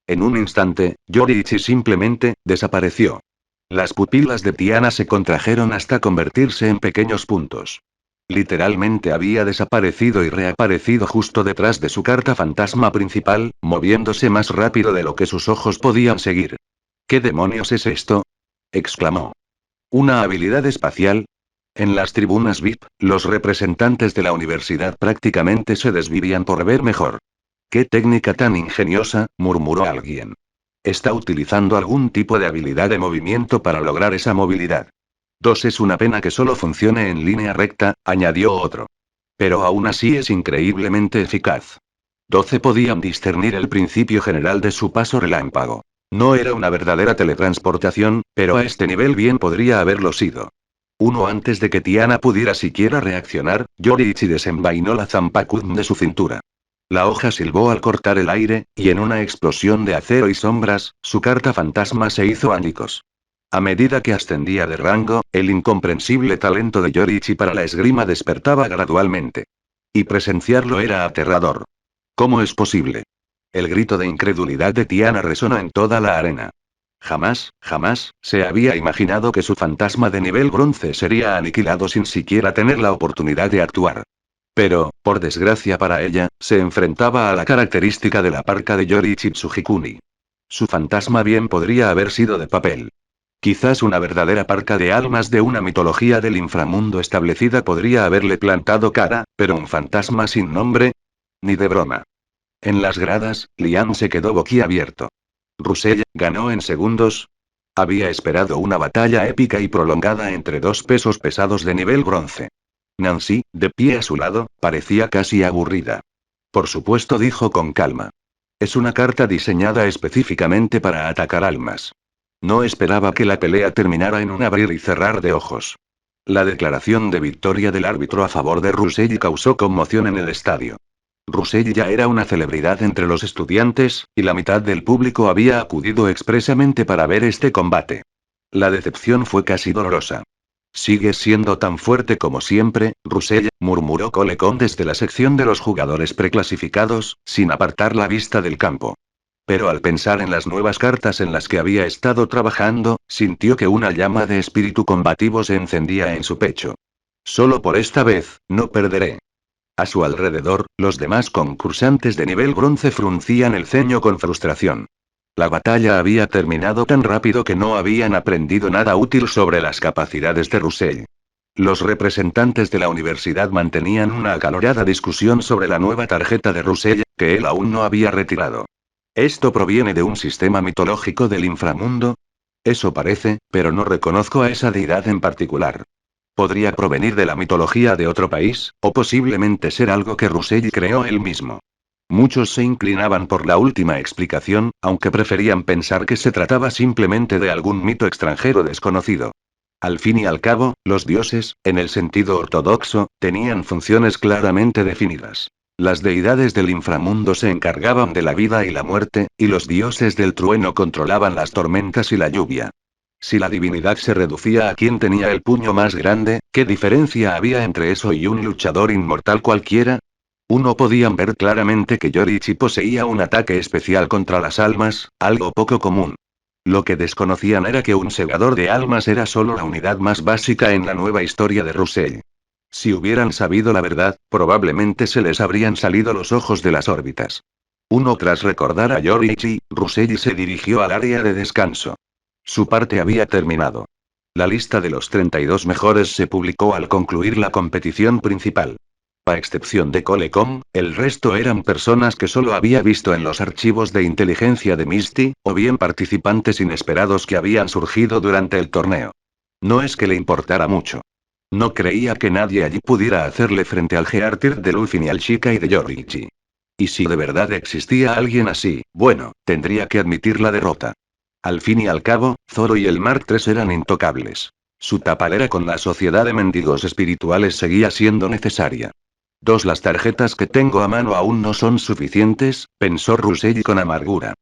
En un instante, Yoriichi simplemente desapareció. Las pupilas de Tiana se contrajeron hasta convertirse en pequeños puntos. Literalmente había desaparecido y reaparecido justo detrás de su carta fantasma principal, moviéndose más rápido de lo que sus ojos podían seguir. ¿Qué demonios es esto? Exclamó. ¿Una habilidad espacial? En las tribunas VIP, los representantes de la universidad prácticamente se desvivían por ver mejor. ¡Qué técnica tan ingeniosa!, murmuró alguien. Está utilizando algún tipo de habilidad de movimiento para lograr esa movilidad. Es una pena que solo funcione en línea recta, añadió otro. Pero aún así es increíblemente eficaz. 12 podían discernir el principio general de su paso relámpago. No era una verdadera teletransportación, pero a este nivel bien podría haberlo sido. Antes de que Tiana pudiera siquiera reaccionar, Yoriichi desenvainó la Zanpakugan de su cintura. La hoja silbó al cortar el aire, y en una explosión de acero y sombras, su carta fantasma se hizo añicos. A medida que ascendía de rango, el incomprensible talento de Yoriichi para la esgrima despertaba gradualmente. Y presenciarlo era aterrador. ¿Cómo es posible? El grito de incredulidad de Tiana resonó en toda la arena. Jamás, se había imaginado que su fantasma de nivel bronce sería aniquilado sin siquiera tener la oportunidad de actuar. Pero, por desgracia para ella, se enfrentaba a la característica de la parca de Yoriichi Tsujikuni. Su fantasma bien podría haber sido de papel. Quizás una verdadera parca de almas de una mitología del inframundo establecida podría haberle plantado cara, pero un fantasma sin nombre. Ni de broma. En las gradas, Liam se quedó boquiabierto. Russell ganó en segundos. Había esperado una batalla épica y prolongada entre 2 pesos pesados de nivel bronce. Nancy, de pie a su lado, parecía casi aburrida. Por supuesto, dijo con calma. Es una carta diseñada específicamente para atacar almas. No esperaba que la pelea terminara en un abrir y cerrar de ojos. La declaración de victoria del árbitro a favor de Russell causó conmoción en el estadio. Russell ya era una celebridad entre los estudiantes, y la mitad del público había acudido expresamente para ver este combate. La decepción fue casi dolorosa. Sigues siendo tan fuerte como siempre, Russell, murmuró Colecon desde la sección de los jugadores preclasificados, sin apartar la vista del campo. Pero al pensar en las nuevas cartas en las que había estado trabajando, sintió que una llama de espíritu combativo se encendía en su pecho. Solo por esta vez, no perderé. A su alrededor, los demás concursantes de nivel bronce fruncían el ceño con frustración. La batalla había terminado tan rápido que no habían aprendido nada útil sobre las capacidades de Russell. Los representantes de la universidad mantenían una acalorada discusión sobre la nueva tarjeta de Russell, que él aún no había retirado. ¿Esto proviene de un sistema mitológico del inframundo? Eso parece, pero no reconozco a esa deidad en particular. Podría provenir de la mitología de otro país, o posiblemente ser algo que Russell creó él mismo. Muchos se inclinaban por la última explicación, aunque preferían pensar que se trataba simplemente de algún mito extranjero desconocido. Al fin y al cabo, los dioses, en el sentido ortodoxo, tenían funciones claramente definidas. Las deidades del inframundo se encargaban de la vida y la muerte, y los dioses del trueno controlaban las tormentas y la lluvia. Si la divinidad se reducía a quien tenía el puño más grande, ¿qué diferencia había entre eso y un luchador inmortal cualquiera? Uno podían ver claramente que Yorichi poseía un ataque especial contra las almas, algo poco común. Lo que desconocían era que un segador de almas era solo la unidad más básica en la nueva historia de Russell. Si hubieran sabido la verdad, probablemente se les habrían salido los ojos de las órbitas. Tras recordar a Yorichi, Russell se dirigió al área de descanso. Su parte había terminado. La lista de los 32 mejores se publicó al concluir la competición principal. A excepción de Colecom, el resto eran personas que solo había visto en los archivos de inteligencia de Misty, o bien participantes inesperados que habían surgido durante el torneo. No es que le importara mucho. No creía que nadie allí pudiera hacerle frente al Geartir de Luffy ni al Shikai de Yorichi. Y si de verdad existía alguien así, bueno, tendría que admitir la derrota. Al fin y al cabo, Zoro y el Mark III eran intocables. Su tapadera con la sociedad de mendigos espirituales seguía siendo necesaria. Las tarjetas que tengo a mano aún no son suficientes, pensó Russell con amargura.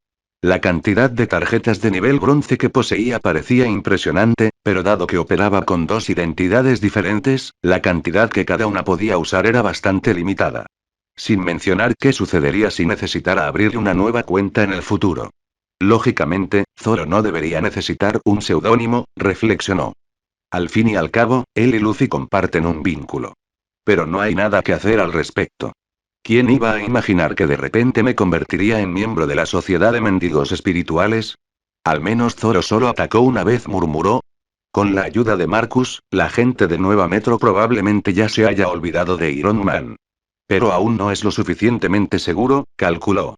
La cantidad de tarjetas de nivel bronce que poseía parecía impresionante, pero dado que operaba con dos identidades diferentes, la cantidad que cada una podía usar era bastante limitada. Sin mencionar qué sucedería si necesitara abrir una nueva cuenta en el futuro. Lógicamente, Zoro no debería necesitar un seudónimo, reflexionó. Al fin y al cabo, él y Luffy comparten un vínculo. Pero no hay nada que hacer al respecto. ¿Quién iba a imaginar que de repente me convertiría en miembro de la sociedad de mendigos espirituales? Al menos Zoro solo atacó una vez, murmuró. Con la ayuda de Marcus, la gente de Nueva Metro probablemente ya se haya olvidado de Iron Man. Pero aún no es lo suficientemente seguro, calculó.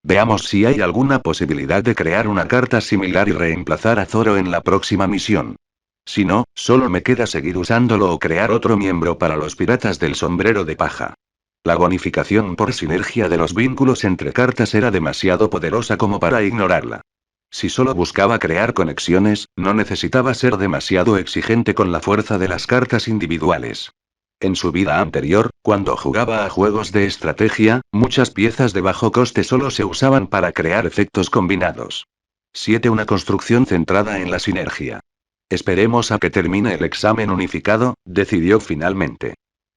Veamos si hay alguna posibilidad de crear una carta similar y reemplazar a Zoro en la próxima misión. Si no, solo me queda seguir usándolo o crear otro miembro para los piratas del sombrero de paja. La bonificación por sinergia de los vínculos entre cartas era demasiado poderosa como para ignorarla. Si solo buscaba crear conexiones, no necesitaba ser demasiado exigente con la fuerza de las cartas individuales. En su vida anterior, cuando jugaba a juegos de estrategia, muchas piezas de bajo coste solo se usaban para crear efectos combinados. Una construcción centrada en la sinergia. Esperemos a que termine el examen unificado, decidió finalmente.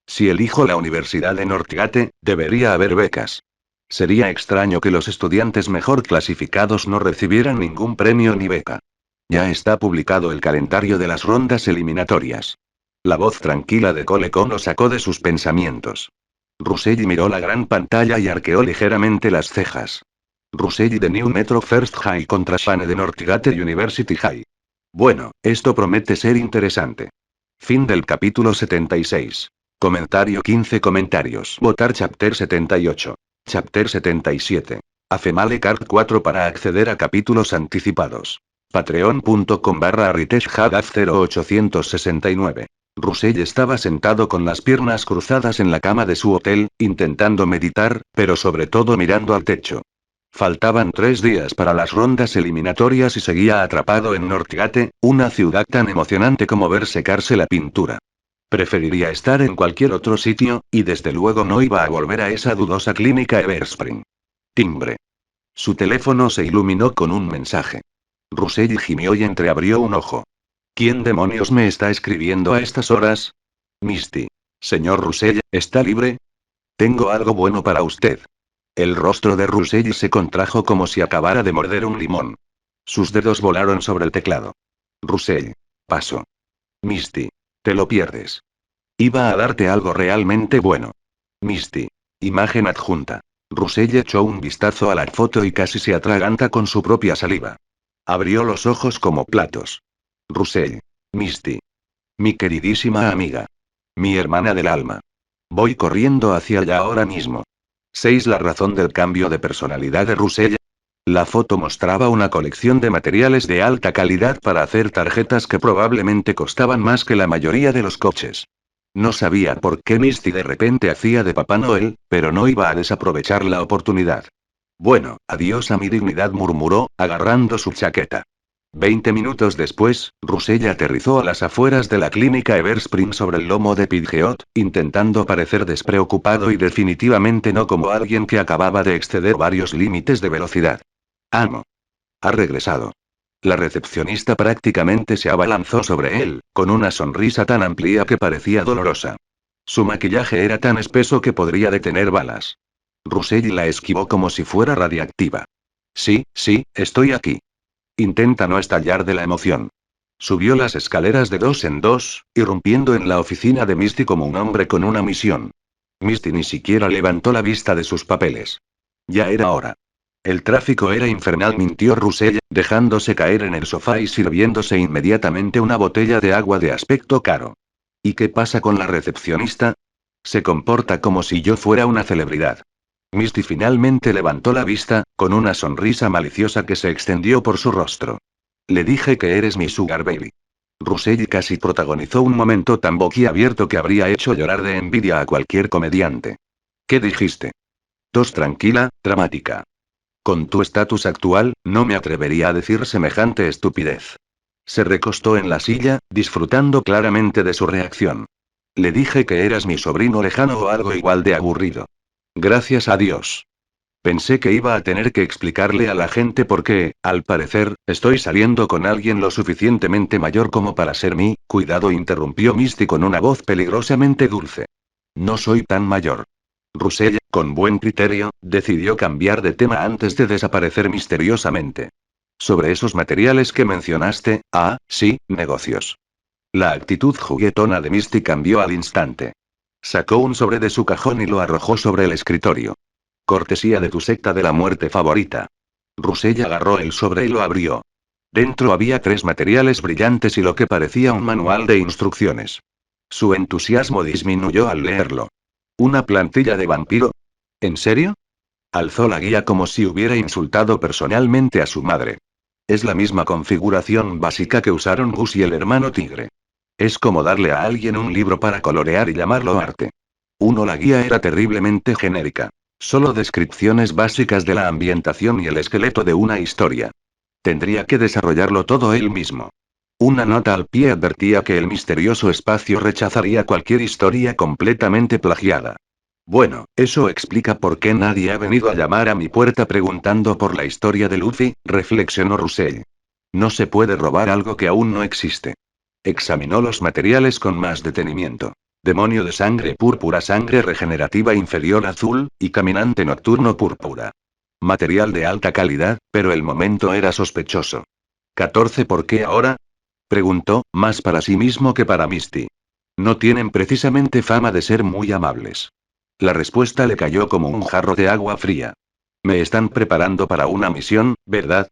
Si elijo la Universidad de Northgate, debería haber becas. Sería extraño que los estudiantes mejor clasificados no recibieran ningún premio ni beca. Ya está publicado el calendario de las rondas eliminatorias. La voz tranquila de Colecon lo sacó de sus pensamientos. Russell miró la gran pantalla y arqueó ligeramente las cejas. Russell de New Metro First High contra Shane de Northgate University High. Bueno, esto promete ser interesante. Fin del capítulo 76. Comentario 15 comentarios. Votar Chapter 78. Chapter 77. Afemale Card 4 para acceder a capítulos anticipados. Patreon.com/AriteshHadaf 0869. Russell estaba sentado con las piernas cruzadas en la cama de su hotel, intentando meditar, pero sobre todo mirando al techo. Faltaban 3 días para las rondas eliminatorias y seguía atrapado en Northgate, una ciudad tan emocionante como ver secarse la pintura. Preferiría estar en cualquier otro sitio, y desde luego no iba a volver a esa dudosa clínica Everspring. Timbre. Su teléfono se iluminó con un mensaje. Russell gimió y entreabrió un ojo. ¿Quién demonios me está escribiendo a estas horas? Misty. Señor Russell, ¿está libre? Tengo algo bueno para usted. El rostro de Russell se contrajo como si acabara de morder un limón. Sus dedos volaron sobre el teclado. Russell. Paso. Misty. Te lo pierdes. Iba a darte algo realmente bueno. Misty. Imagen adjunta. Russell echó un vistazo a la foto y casi se atraganta con su propia saliva. Abrió los ojos como platos. Russell. Misty. Mi queridísima amiga. Mi hermana del alma. Voy corriendo hacia allá ahora mismo. 6. La razón del cambio de personalidad de Russell. La foto mostraba una colección de materiales de alta calidad para hacer tarjetas que probablemente costaban más que la mayoría de los coches. No sabía por qué Misty de repente hacía de Papá Noel, pero no iba a desaprovechar la oportunidad. Bueno, adiós a mi dignidad, murmuró, agarrando su chaqueta. 20 minutos después, Russell aterrizó a las afueras de la clínica Everspring sobre el lomo de Pidgeot, intentando parecer despreocupado y definitivamente no como alguien que acababa de exceder varios límites de velocidad. Amo. Ha regresado. La recepcionista prácticamente se abalanzó sobre él, con una sonrisa tan amplia que parecía dolorosa. Su maquillaje era tan espeso que podría detener balas. Russell la esquivó como si fuera radiactiva. Sí, sí, estoy aquí. Intenta no estallar de la emoción. Subió las escaleras de dos en dos, irrumpiendo en la oficina de Misty como un hombre con una misión. Misty ni siquiera levantó la vista de sus papeles. Ya era hora. El tráfico era infernal, mintió Russell, dejándose caer en el sofá y sirviéndose inmediatamente una botella de agua de aspecto caro. ¿Y qué pasa con la recepcionista? Se comporta como si yo fuera una celebridad. Misty finalmente levantó la vista, con una sonrisa maliciosa que se extendió por su rostro. Le dije que eres mi sugar baby. Russell casi protagonizó un momento tan boquiabierto que habría hecho llorar de envidia a cualquier comediante. ¿Qué dijiste? Tos tranquila, dramática. Con tu estatus actual, no me atrevería a decir semejante estupidez. Se recostó en la silla, disfrutando claramente de su reacción. Le dije que eras mi sobrino lejano o algo igual de aburrido. Gracias a Dios. Pensé que iba a tener que explicarle a la gente por qué, al parecer, estoy saliendo con alguien lo suficientemente mayor como para ser mí. Cuidado, interrumpió Misty con una voz peligrosamente dulce. No soy tan mayor. Russell, con buen criterio, decidió cambiar de tema antes de desaparecer misteriosamente. Sobre esos materiales que mencionaste, sí, negocios. La actitud juguetona de Misty cambió al instante. Sacó un sobre de su cajón y lo arrojó sobre el escritorio. Cortesía de tu secta de la muerte favorita. Russell agarró el sobre y lo abrió. Dentro había 3 materiales brillantes y lo que parecía un manual de instrucciones. Su entusiasmo disminuyó al leerlo. ¿Una plantilla de vampiro? ¿En serio? Alzó la guía como si hubiera insultado personalmente a su madre. Es la misma configuración básica que usaron Gus y el hermano tigre. Es como darle a alguien un libro para colorear y llamarlo arte. La guía era terriblemente genérica. Solo descripciones básicas de la ambientación y el esqueleto de una historia. Tendría que desarrollarlo todo él mismo. Una nota al pie advertía que el misterioso espacio rechazaría cualquier historia completamente plagiada. Bueno, eso explica por qué nadie ha venido a llamar a mi puerta preguntando por la historia de Luffy, reflexionó Russell. No se puede robar algo que aún no existe. Examinó los materiales con más detenimiento. Demonio de sangre púrpura, sangre regenerativa inferior azul, y caminante nocturno púrpura. Material de alta calidad, pero el momento era sospechoso. 14. ¿Por qué ahora? Preguntó, más para sí mismo que para Misty. No tienen precisamente fama de ser muy amables. La respuesta le cayó como un jarro de agua fría. Me están preparando para una misión, ¿verdad?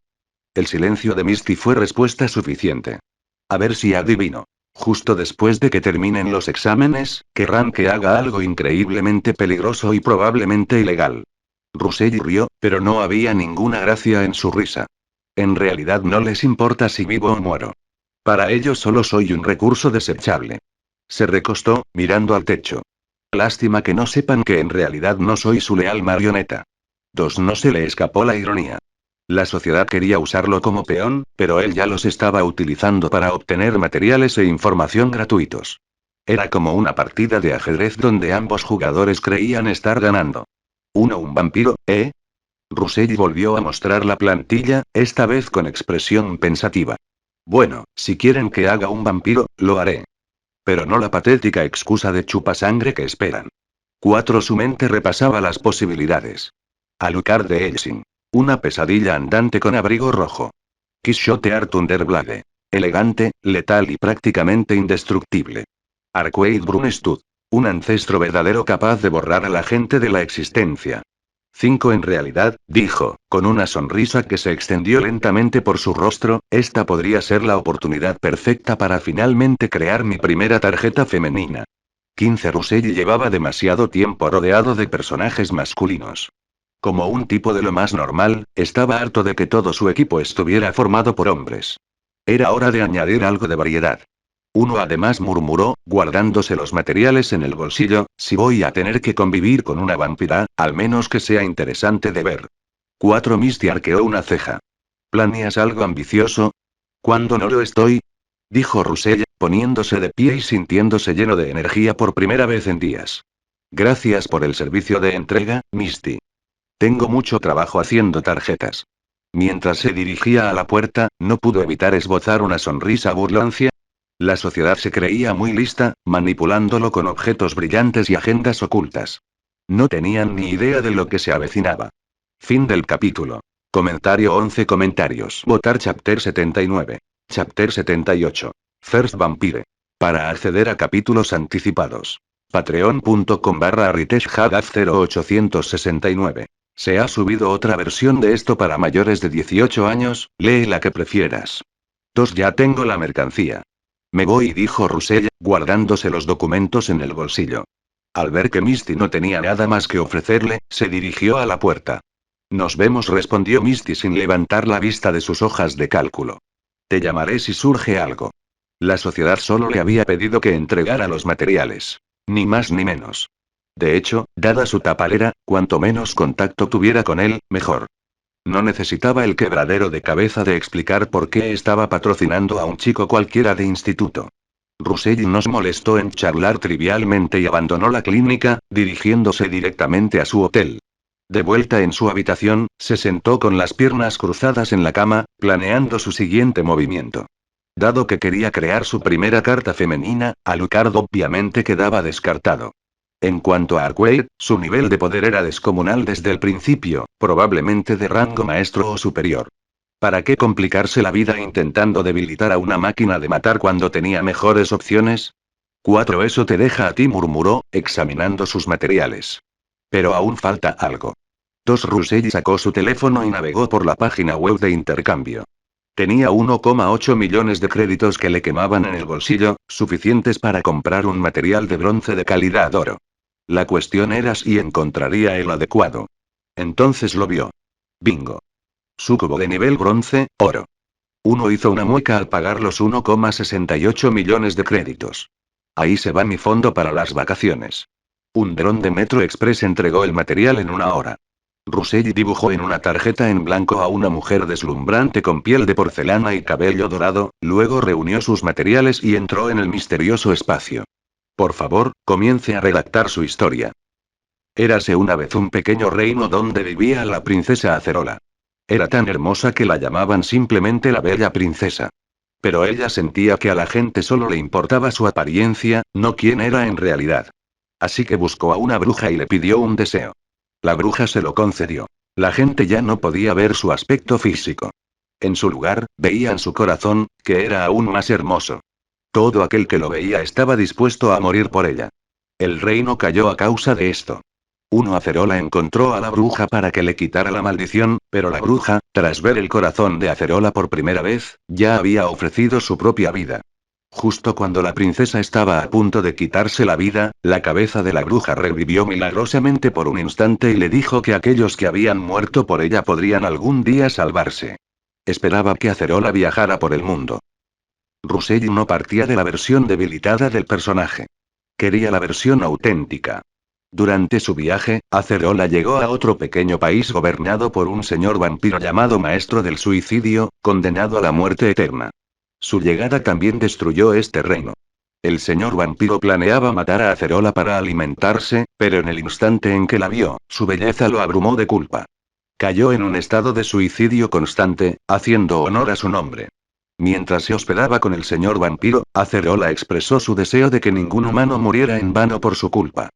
El silencio de Misty fue respuesta suficiente. A ver si adivino. Justo después de que terminen los exámenes, querrán que haga algo increíblemente peligroso y probablemente ilegal. Russell rió, pero no había ninguna gracia en su risa. En realidad no les importa si vivo o muero. Para ellos solo soy un recurso desechable. Se recostó, mirando al techo. Lástima que no sepan que en realidad no soy su leal marioneta. 2. No se le escapó la ironía. La sociedad quería usarlo como peón, pero él ya los estaba utilizando para obtener materiales e información gratuitos. Era como una partida de ajedrez donde ambos jugadores creían estar ganando. Un vampiro, ¿eh? Russell volvió a mostrar la plantilla, esta vez con expresión pensativa. Bueno, si quieren que haga un vampiro, lo haré. Pero no la patética excusa de chupasangre que esperan. 4. Su mente repasaba las posibilidades. Alucard de Helsing. Una pesadilla andante con abrigo rojo. Quixote Thunderblade. Elegante, letal y prácticamente indestructible. Arquaid Brunestud. Un ancestro verdadero capaz de borrar a la gente de la existencia. 5. En realidad, dijo, con una sonrisa que se extendió lentamente por su rostro, esta podría ser la oportunidad perfecta para finalmente crear mi primera tarjeta femenina. 15. Russell llevaba demasiado tiempo rodeado de personajes masculinos. Como un tipo de lo más normal, estaba harto de que todo su equipo estuviera formado por hombres. Era hora de añadir algo de variedad. Uno además murmuró, guardándose los materiales en el bolsillo, si voy a tener que convivir con una vampira, al menos que sea interesante de ver. 4. Misty arqueó una ceja. ¿Planeas algo ambicioso? ¿Cuándo no lo estoy? Dijo Russell, poniéndose de pie y sintiéndose lleno de energía por primera vez en días. Gracias por el servicio de entrega, Misty. Tengo mucho trabajo haciendo tarjetas. Mientras se dirigía a la puerta, no pudo evitar esbozar una sonrisa burlancia. La sociedad se creía muy lista, manipulándolo con objetos brillantes y agendas ocultas. No tenían ni idea de lo que se avecinaba. Fin del capítulo. Comentario 11 comentarios. Votar Chapter 79. Chapter 78. First Vampire. Para acceder a capítulos anticipados. Patreon.com/AriteshHagaz0869. Se ha subido otra versión de esto para mayores de 18 años, lee la que prefieras. 2. Ya tengo la mercancía. Me voy, dijo Russell, guardándose los documentos en el bolsillo. Al ver que Misty no tenía nada más que ofrecerle, se dirigió a la puerta. Nos vemos, respondió Misty sin levantar la vista de sus hojas de cálculo. Te llamaré si surge algo. La sociedad solo le había pedido que entregara los materiales. Ni más ni menos. De hecho, dada su tapalera, cuanto menos contacto tuviera con él, mejor. No necesitaba el quebradero de cabeza de explicar por qué estaba patrocinando a un chico cualquiera de instituto. Russell nos molestó en charlar trivialmente y abandonó la clínica, dirigiéndose directamente a su hotel. De vuelta en su habitación, se sentó con las piernas cruzadas en la cama, planeando su siguiente movimiento. Dado que quería crear su primera carta femenina, Alucard obviamente quedaba descartado. En cuanto a Arquaid, su nivel de poder era descomunal desde el principio, probablemente de rango maestro o superior. ¿Para qué complicarse la vida intentando debilitar a una máquina de matar cuando tenía mejores opciones? 4. Eso te deja a ti, murmuró, examinando sus materiales. Pero aún falta algo. 2. Russell sacó su teléfono y navegó por la página web de intercambio. Tenía 1,8 millones de créditos que le quemaban en el bolsillo, suficientes para comprar un material de bronce de calidad oro. La cuestión era si encontraría el adecuado. Entonces lo vio. Bingo. Sucubo de nivel bronce, oro. Uno hizo una mueca al pagar los 1,68 millones de créditos. Ahí se va mi fondo para las vacaciones. Un dron de Metro Express entregó el material en una hora. Russell dibujó en una tarjeta en blanco a una mujer deslumbrante con piel de porcelana y cabello dorado, luego reunió sus materiales y entró en el misterioso espacio. Por favor, comience a redactar su historia. Érase una vez un pequeño reino donde vivía la princesa Acerola. Era tan hermosa que la llamaban simplemente la bella princesa. Pero ella sentía que a la gente solo le importaba su apariencia, no quién era en realidad. Así que buscó a una bruja y le pidió un deseo. La bruja se lo concedió. La gente ya no podía ver su aspecto físico. En su lugar, veían su corazón, que era aún más hermoso. Todo aquel que lo veía estaba dispuesto a morir por ella. El reino cayó a causa de esto. Acerola encontró a la bruja para que le quitara la maldición, pero la bruja, tras ver el corazón de Acerola por primera vez, ya había ofrecido su propia vida. Justo cuando la princesa estaba a punto de quitarse la vida, la cabeza de la bruja revivió milagrosamente por un instante y le dijo que aquellos que habían muerto por ella podrían algún día salvarse. Esperaba que Acerola viajara por el mundo. Russell no partía de la versión debilitada del personaje. Quería la versión auténtica. Durante su viaje, Acerola llegó a otro pequeño país gobernado por un señor vampiro llamado Maestro del Suicidio, condenado a la muerte eterna. Su llegada también destruyó este reino. El señor vampiro planeaba matar a Acerola para alimentarse, pero en el instante en que la vio, su belleza lo abrumó de culpa. Cayó en un estado de suicidio constante, haciendo honor a su nombre. Mientras se hospedaba con el señor vampiro, Acerola expresó su deseo de que ningún humano muriera en vano por su culpa.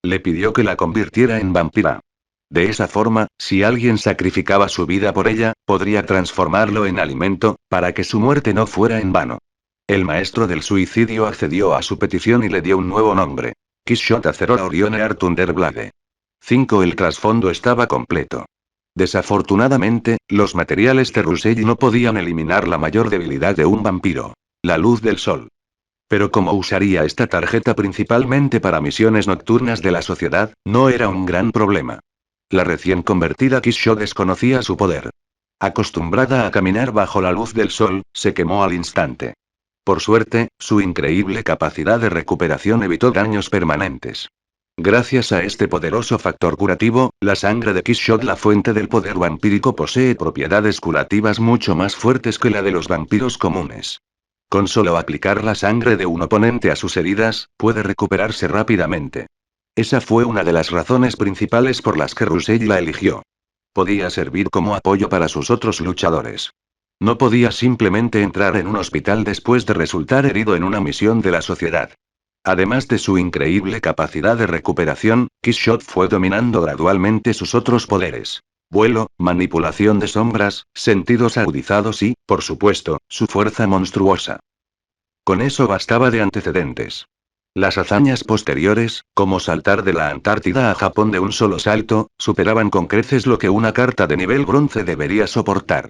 Le pidió que la convirtiera en vampira. De esa forma, si alguien sacrificaba su vida por ella, podría transformarlo en alimento, para que su muerte no fuera en vano. El maestro del suicidio accedió a su petición y le dio un nuevo nombre. Kishot Acerola Orione Artunderblade. 5. El trasfondo estaba completo. Desafortunadamente, los materiales de Rusell no podían eliminar la mayor debilidad de un vampiro. La luz del sol. Pero como usaría esta tarjeta principalmente para misiones nocturnas de la sociedad, no era un gran problema. La recién convertida Kishot desconocía su poder. Acostumbrada a caminar bajo la luz del sol, se quemó al instante. Por suerte, su increíble capacidad de recuperación evitó daños permanentes. Gracias a este poderoso factor curativo, la sangre de Kishot, la fuente del poder vampírico, posee propiedades curativas mucho más fuertes que la de los vampiros comunes. Con solo aplicar la sangre de un oponente a sus heridas, puede recuperarse rápidamente. Esa fue una de las razones principales por las que Rusell la eligió. Podía servir como apoyo para sus otros luchadores. No podía simplemente entrar en un hospital después de resultar herido en una misión de la sociedad. Además de su increíble capacidad de recuperación, Kishot fue dominando gradualmente sus otros poderes. Vuelo, manipulación de sombras, sentidos agudizados y, por supuesto, su fuerza monstruosa. Con eso bastaba de antecedentes. Las hazañas posteriores, como saltar de la Antártida a Japón de un solo salto, superaban con creces lo que una carta de nivel bronce debería soportar.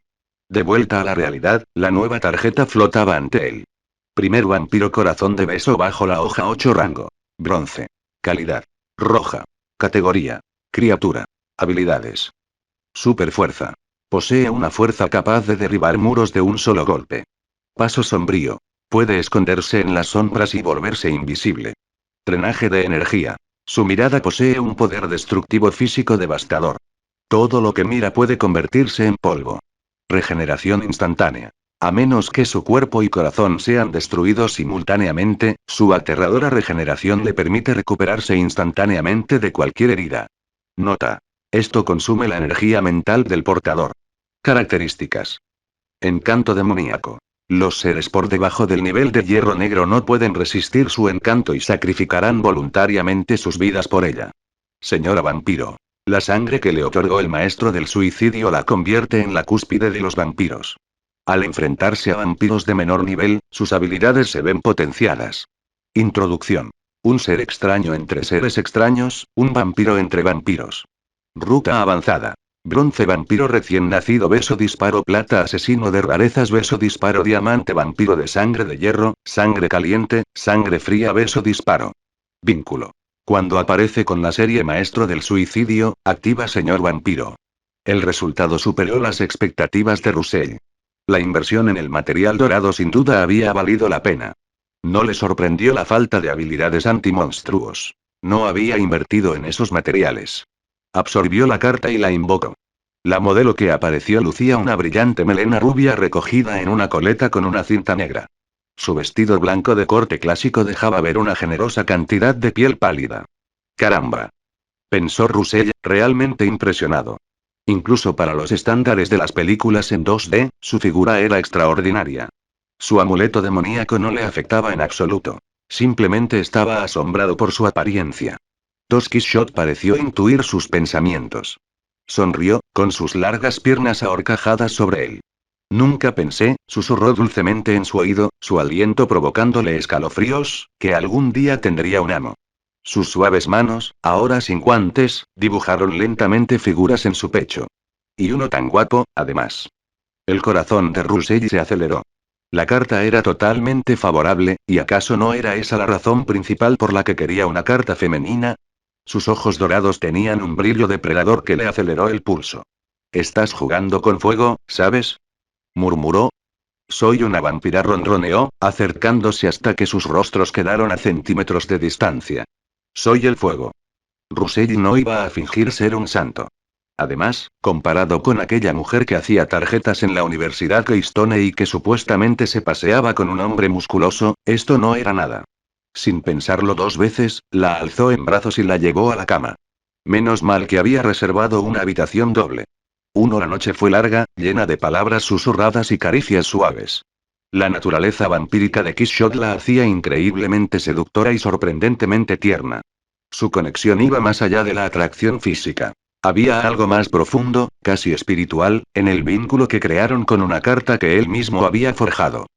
De vuelta a la realidad, la nueva tarjeta flotaba ante él. Primer vampiro corazón de beso bajo la hoja 8 rango. Bronce. Calidad. Roja. Categoría. Criatura. Habilidades. Superfuerza. Posee una fuerza capaz de derribar muros de un solo golpe. Paso sombrío. Puede esconderse en las sombras y volverse invisible. Drenaje de energía. Su mirada posee un poder destructivo físico devastador. Todo lo que mira puede convertirse en polvo. Regeneración instantánea. A menos que su cuerpo y corazón sean destruidos simultáneamente, su aterradora regeneración le permite recuperarse instantáneamente de cualquier herida. Nota. Esto consume la energía mental del portador. Características. Encanto demoníaco. Los seres por debajo del nivel de hierro negro no pueden resistir su encanto y sacrificarán voluntariamente sus vidas por ella. Señora vampiro. La sangre que le otorgó el maestro del suicidio la convierte en la cúspide de los vampiros. Al enfrentarse a vampiros de menor nivel, sus habilidades se ven potenciadas. Introducción. Un ser extraño entre seres extraños, un vampiro entre vampiros. Ruta avanzada. Bronce vampiro recién nacido, beso disparo plata asesino de rarezas, beso disparo diamante vampiro de sangre de hierro, sangre caliente, sangre fría, beso disparo. Vínculo. Cuando aparece con la serie maestro del suicidio, activa señor vampiro. El resultado superó las expectativas de Rusell. La inversión en el material dorado sin duda había valido la pena. No le sorprendió la falta de habilidades antimonstruos. No había invertido en esos materiales. Absorbió la carta y la invocó. La modelo que apareció lucía una brillante melena rubia recogida en una coleta con una cinta negra. Su vestido blanco de corte clásico dejaba ver una generosa cantidad de piel pálida. Caramba. Pensó Rusell, realmente impresionado. Incluso para los estándares de las películas en 2D, su figura era extraordinaria. Su amuleto demoníaco no le afectaba en absoluto. Simplemente estaba asombrado por su apariencia. Kishot pareció intuir sus pensamientos. Sonrió, con sus largas piernas ahorcajadas sobre él. Nunca pensé, susurró dulcemente en su oído, su aliento provocándole escalofríos, que algún día tendría un amo. Sus suaves manos, ahora sin guantes, dibujaron lentamente figuras en su pecho. Y uno tan guapo, además. El corazón de Rusell se aceleró. La carta era totalmente favorable, ¿y acaso no era esa la razón principal por la que quería una carta femenina? Sus ojos dorados tenían un brillo depredador que le aceleró el pulso. «Estás jugando con fuego, ¿sabes?», murmuró. «Soy una vampira», ronroneó, acercándose hasta que sus rostros quedaron a centímetros de distancia. «Soy el fuego». Rusell no iba a fingir ser un santo. Además, comparado con aquella mujer que hacía tarjetas en la Universidad Keystone y que supuestamente se paseaba con un hombre musculoso, esto no era nada. Sin pensarlo dos veces, la alzó en brazos y la llevó a la cama. Menos mal que había reservado una habitación doble. La noche fue larga, llena de palabras susurradas y caricias suaves. La naturaleza vampírica de Kishot la hacía increíblemente seductora y sorprendentemente tierna. Su conexión iba más allá de la atracción física. Había algo más profundo, casi espiritual, en el vínculo que crearon con una carta que él mismo había forjado.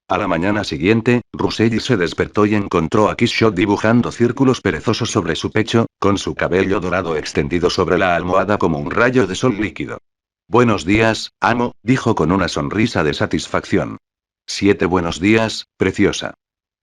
A la mañana siguiente, Russelli se despertó y encontró a Kishot dibujando círculos perezosos sobre su pecho, con su cabello dorado extendido sobre la almohada como un rayo de sol líquido. Buenos días, amo, dijo con una sonrisa de satisfacción. 7 buenos días, preciosa.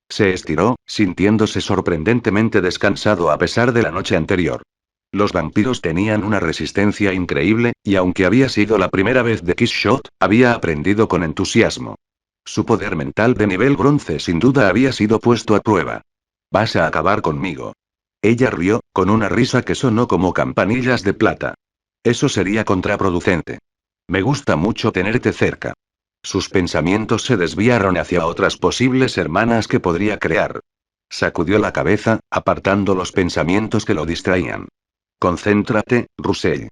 Se estiró, sintiéndose sorprendentemente descansado a pesar de la noche anterior. Los vampiros tenían una resistencia increíble, y aunque había sido la primera vez de Kishot, había aprendido con entusiasmo. Su poder mental de nivel bronce sin duda había sido puesto a prueba. ¿Vas a acabar conmigo? Ella rió, con una risa que sonó como campanillas de plata. Eso sería contraproducente. Me gusta mucho tenerte cerca. Sus pensamientos se desviaron hacia otras posibles hermanas que podría crear. Sacudió la cabeza, apartando los pensamientos que lo distraían. Concéntrate, Russell.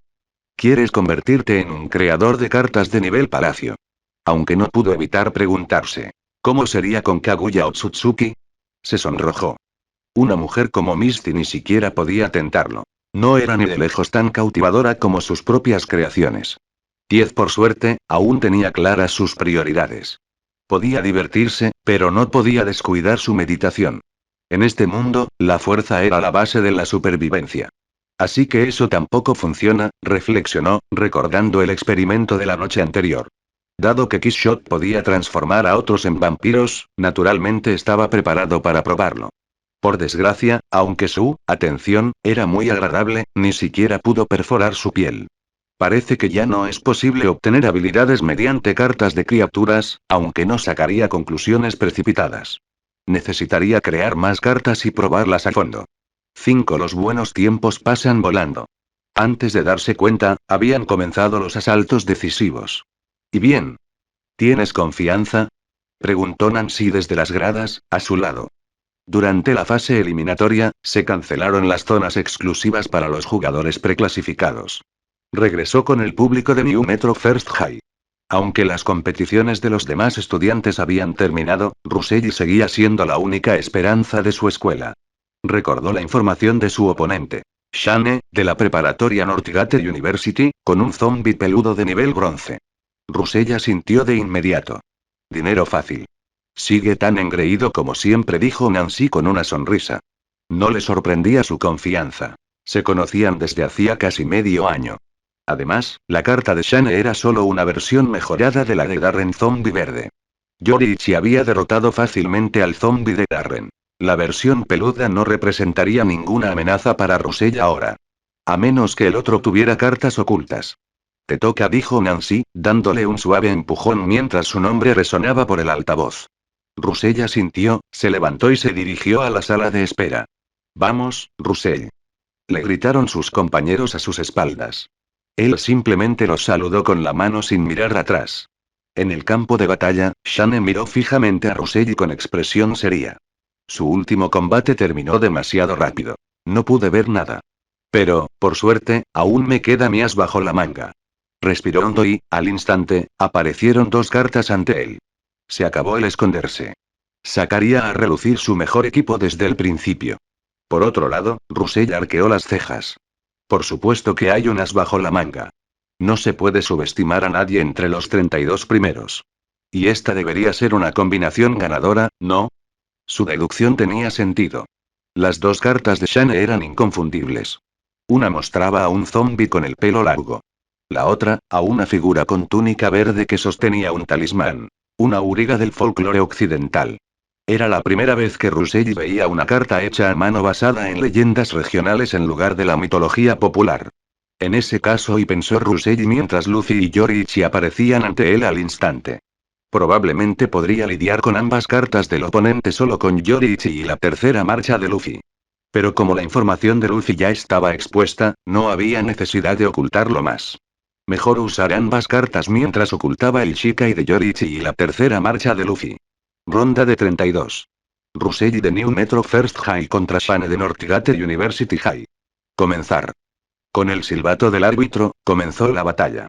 Quieres convertirte en un creador de cartas de nivel palacio. Aunque no pudo evitar preguntarse. ¿Cómo sería con Kaguya Otsutsuki? Se sonrojó. Una mujer como Misty ni siquiera podía tentarlo. No era ni de lejos tan cautivadora como sus propias creaciones. 10 por suerte, aún tenía claras sus prioridades. Podía divertirse, pero no podía descuidar su meditación. En este mundo, la fuerza era la base de la supervivencia. Así que eso tampoco funciona, reflexionó, recordando el experimento de la noche anterior. Dado que Kishot podía transformar a otros en vampiros, naturalmente estaba preparado para probarlo. Por desgracia, aunque su atención era muy agradable, ni siquiera pudo perforar su piel. Parece que ya no es posible obtener habilidades mediante cartas de criaturas, aunque no sacaría conclusiones precipitadas. Necesitaría crear más cartas y probarlas a fondo. 5 Los buenos tiempos pasan volando. Antes de darse cuenta, habían comenzado los asaltos decisivos. ¿Y bien? ¿Tienes confianza? Preguntó Nancy desde las gradas, a su lado. Durante la fase eliminatoria, se cancelaron las zonas exclusivas para los jugadores preclasificados. Regresó con el público de New Metro First High. Aunque las competiciones de los demás estudiantes habían terminado, Russelli seguía siendo la única esperanza de su escuela. Recordó la información de su oponente. Shane, de la preparatoria Northgate University, con un zombie peludo de nivel bronce. Rusella sintió de inmediato. Dinero fácil. Sigue tan engreído como siempre, dijo Nancy con una sonrisa. No le sorprendía su confianza. Se conocían desde hacía casi medio año. Además, la carta de Shane era solo una versión mejorada de la de Darren Zombie Verde. Yoriichi había derrotado fácilmente al zombie de Darren. La versión peluda no representaría ninguna amenaza para Rusell ahora. A menos que el otro tuviera cartas ocultas. Te toca, dijo Nancy, dándole un suave empujón mientras su nombre resonaba por el altavoz. Rusell asintió, se levantó y se dirigió a la sala de espera. Vamos, Rusell. Le gritaron sus compañeros a sus espaldas. Él simplemente los saludó con la mano sin mirar atrás. En el campo de batalla, Shane miró fijamente a Rusell con expresión seria. Su último combate terminó demasiado rápido. No pude ver nada. Pero, por suerte, aún me queda mi as bajo la manga. Respiró hondo y, al instante, aparecieron 2 cartas ante él. Se acabó el esconderse. Sacaría a relucir su mejor equipo desde el principio. Por otro lado, Rusell arqueó las cejas. Por supuesto que hay un as bajo la manga. No se puede subestimar a nadie entre los 32 primeros. Y esta debería ser una combinación ganadora, ¿no? Su deducción tenía sentido. Las 2 cartas de Shane eran inconfundibles. Una mostraba a un zombi con el pelo largo. La otra, a una figura con túnica verde que sostenía un talismán. Una auriga del folclore occidental. Era la primera vez que Rusell veía una carta hecha a mano basada en leyendas regionales en lugar de la mitología popular. En ese caso, y pensó Rusell mientras Luffy y Yoriichi aparecían ante él al instante. Probablemente podría lidiar con ambas cartas del oponente solo con Yoriichi y la tercera marcha de Luffy. Pero como la información de Luffy ya estaba expuesta, no había necesidad de ocultarlo más. Mejor usar ambas cartas mientras ocultaba el Shikai de Yoriichi y la tercera marcha de Luffy. Ronda de 32. Rusell de New Metro First High contra Shane de Northgate University High. Comenzar. Con el silbato del árbitro, comenzó la batalla.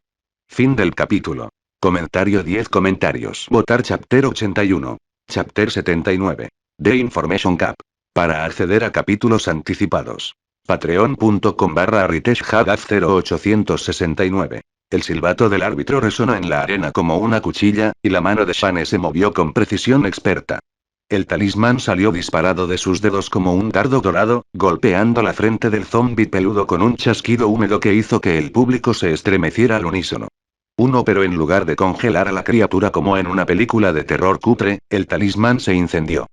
Fin del capítulo. Comentario 10 comentarios. Votar Chapter 81. Chapter 79. The Information Cap. Para acceder a capítulos anticipados. Patreon.com/RiteshHagaz0869. El silbato del árbitro resonó en la arena como una cuchilla, y la mano de Shane se movió con precisión experta. El talismán salió disparado de sus dedos como un dardo dorado, golpeando la frente del zombi peludo con un chasquido húmedo que hizo que el público se estremeciera al unísono. Pero en lugar de congelar a la criatura como en una película de terror cutre, el talismán se incendió.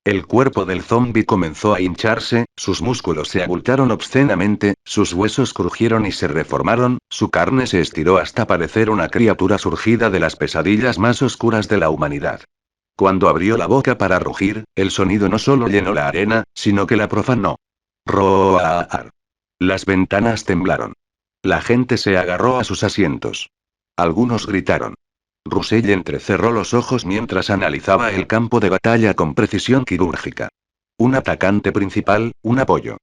El cuerpo del zombi comenzó a hincharse, sus músculos se abultaron obscenamente, sus huesos crujieron y se reformaron, su carne se estiró hasta parecer una criatura surgida de las pesadillas más oscuras de la humanidad. Cuando abrió la boca para rugir, el sonido no solo llenó la arena, sino que la profanó. Roar. Las ventanas temblaron. La gente se agarró a sus asientos. Algunos gritaron. Russell entrecerró los ojos mientras analizaba el campo de batalla con precisión quirúrgica. Un atacante principal, un apoyo.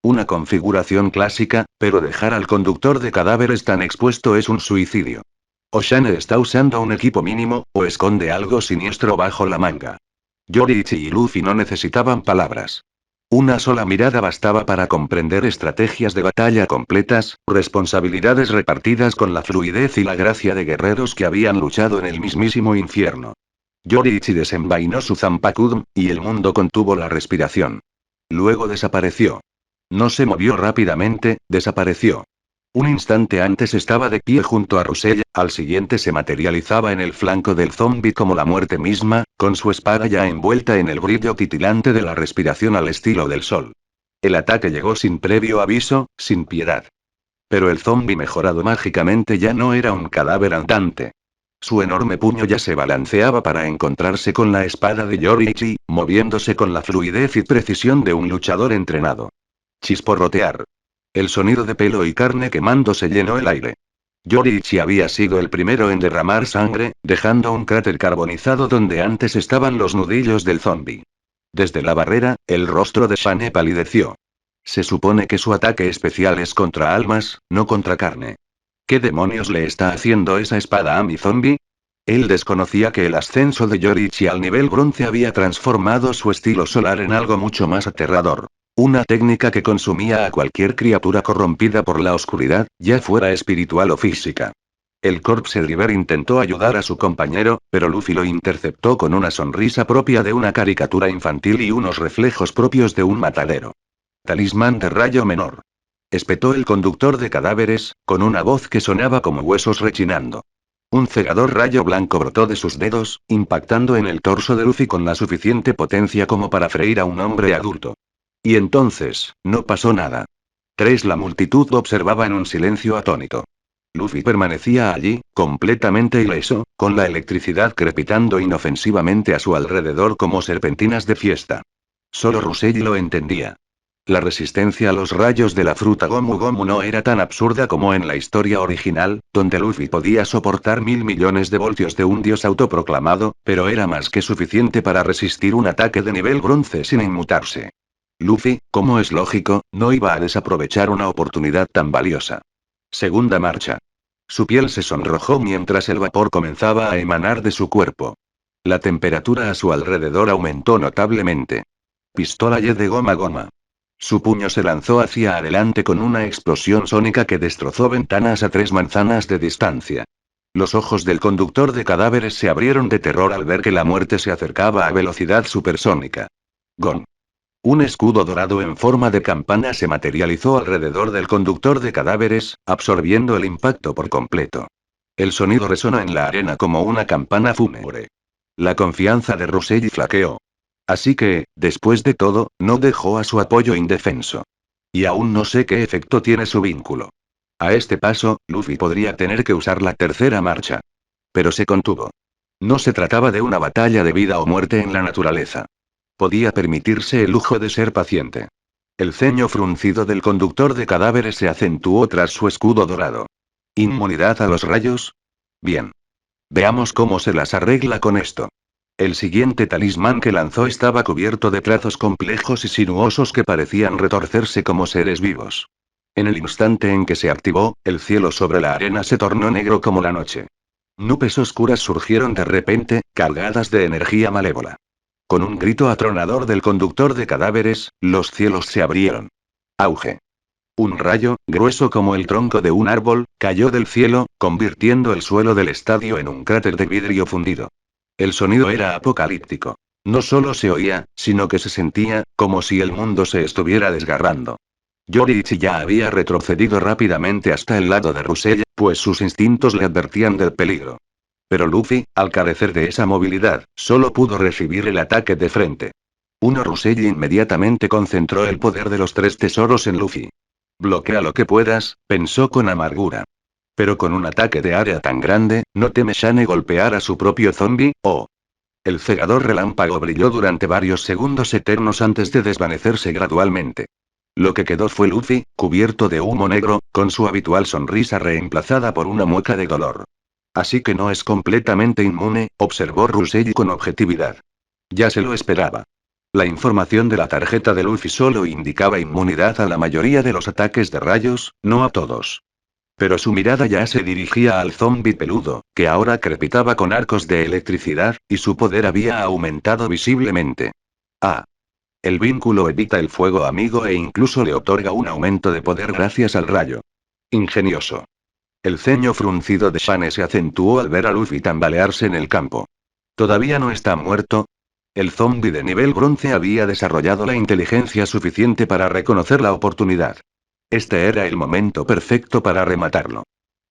Una configuración clásica, pero dejar al conductor de cadáveres tan expuesto es un suicidio. O Shane está usando un equipo mínimo, o esconde algo siniestro bajo la manga. Yoriichi y Luffy no necesitaban palabras. Una sola mirada bastaba para comprender estrategias de batalla completas, responsabilidades repartidas con la fluidez y la gracia de guerreros que habían luchado en el mismísimo infierno. Yoriichi desenvainó su Zanpakudo, y el mundo contuvo la respiración. Luego desapareció. No se movió rápidamente, desapareció. Un instante antes estaba de pie junto a Russell, al siguiente se materializaba en el flanco del zombi como la muerte misma, con su espada ya envuelta en el brillo titilante de la respiración al estilo del sol. El ataque llegó sin previo aviso, sin piedad. Pero el zombi mejorado mágicamente ya no era un cadáver andante. Su enorme puño ya se balanceaba para encontrarse con la espada de Yoriichi, moviéndose con la fluidez y precisión de un luchador entrenado. Chisporrotear. El sonido de pelo y carne quemándose llenó el aire. Yoriichi había sido el primero en derramar sangre, dejando un cráter carbonizado donde antes estaban los nudillos del zombi. Desde la barrera, el rostro de Shane palideció. Se supone que su ataque especial es contra almas, no contra carne. ¿Qué demonios le está haciendo esa espada a mi zombi? Él desconocía que el ascenso de Yoriichi al nivel bronce había transformado su estilo solar en algo mucho más aterrador. Una técnica que consumía a cualquier criatura corrompida por la oscuridad, ya fuera espiritual o física. El Corpse Driver intentó ayudar a su compañero, pero Luffy lo interceptó con una sonrisa propia de una caricatura infantil y unos reflejos propios de un matadero. Talismán de rayo menor. Espetó el conductor de cadáveres, con una voz que sonaba como huesos rechinando. Un cegador rayo blanco brotó de sus dedos, impactando en el torso de Luffy con la suficiente potencia como para freír a un hombre adulto. Y entonces, no pasó nada. La multitud observaba en un silencio atónito. Luffy permanecía allí, completamente ileso, con la electricidad crepitando inofensivamente a su alrededor como serpentinas de fiesta. Solo Russell lo entendía. La resistencia a los rayos de la fruta Gomu Gomu no era tan absurda como en la historia original, donde Luffy podía soportar 1000 millones de voltios de un dios autoproclamado, pero era más que suficiente para resistir un ataque de nivel bronce sin inmutarse. Luffy, como es lógico, no iba a desaprovechar una oportunidad tan valiosa. Segunda marcha. Su piel se sonrojó mientras el vapor comenzaba a emanar de su cuerpo. La temperatura a su alrededor aumentó notablemente. Pistola Y de goma goma. Su puño se lanzó hacia adelante con una explosión sónica que destrozó ventanas a 3 manzanas de distancia. Los ojos del conductor de cadáveres se abrieron de terror al ver que la muerte se acercaba a velocidad supersónica. Gon. Un escudo dorado en forma de campana se materializó alrededor del conductor de cadáveres, absorbiendo el impacto por completo. El sonido resonó en la arena como una campana fúnebre. La confianza de Russell flaqueó. Así que, después de todo, no dejó a su apoyo indefenso. Y aún no sé qué efecto tiene su vínculo. A este paso, Luffy podría tener que usar la tercera marcha. Pero se contuvo. No se trataba de una batalla de vida o muerte en la naturaleza. Podía permitirse el lujo de ser paciente. El ceño fruncido del conductor de cadáveres se acentuó tras su escudo dorado. ¿Inmunidad a los rayos? Bien. Veamos cómo se las arregla con esto. El siguiente talismán que lanzó estaba cubierto de trazos complejos y sinuosos que parecían retorcerse como seres vivos. En el instante en que se activó, el cielo sobre la arena se tornó negro como la noche. Nubes oscuras surgieron de repente, cargadas de energía malévola. Con un grito atronador del conductor de cadáveres, los cielos se abrieron. Auge. Un rayo, grueso como el tronco de un árbol, cayó del cielo, convirtiendo el suelo del estadio en un cráter de vidrio fundido. El sonido era apocalíptico. No solo se oía, sino que se sentía, como si el mundo se estuviera desgarrando. Yoriichi ya había retrocedido rápidamente hasta el lado de Russell, pues sus instintos le advertían del peligro. Pero Luffy, al carecer de esa movilidad, solo pudo recibir el ataque de frente. Russell inmediatamente concentró el poder de los tres tesoros en Luffy. Bloquea lo que puedas, pensó con amargura. Pero con un ataque de área tan grande, ¿no teme Shane golpear a su propio zombie? Oh. El cegador relámpago brilló durante varios segundos eternos antes de desvanecerse gradualmente. Lo que quedó fue Luffy, cubierto de humo negro, con su habitual sonrisa reemplazada por una mueca de dolor. Así que no es completamente inmune, observó Russell con objetividad. Ya se lo esperaba. La información de la tarjeta de Luffy solo indicaba inmunidad a la mayoría de los ataques de rayos, no a todos. Pero su mirada ya se dirigía al zombi peludo, que ahora crepitaba con arcos de electricidad, y su poder había aumentado visiblemente. Ah. El vínculo evita el fuego amigo e incluso le otorga un aumento de poder gracias al rayo. Ingenioso. El ceño fruncido de Shane se acentuó al ver a Luffy tambalearse en el campo. ¿Todavía no está muerto? El zombi de nivel bronce había desarrollado la inteligencia suficiente para reconocer la oportunidad. Este era el momento perfecto para rematarlo.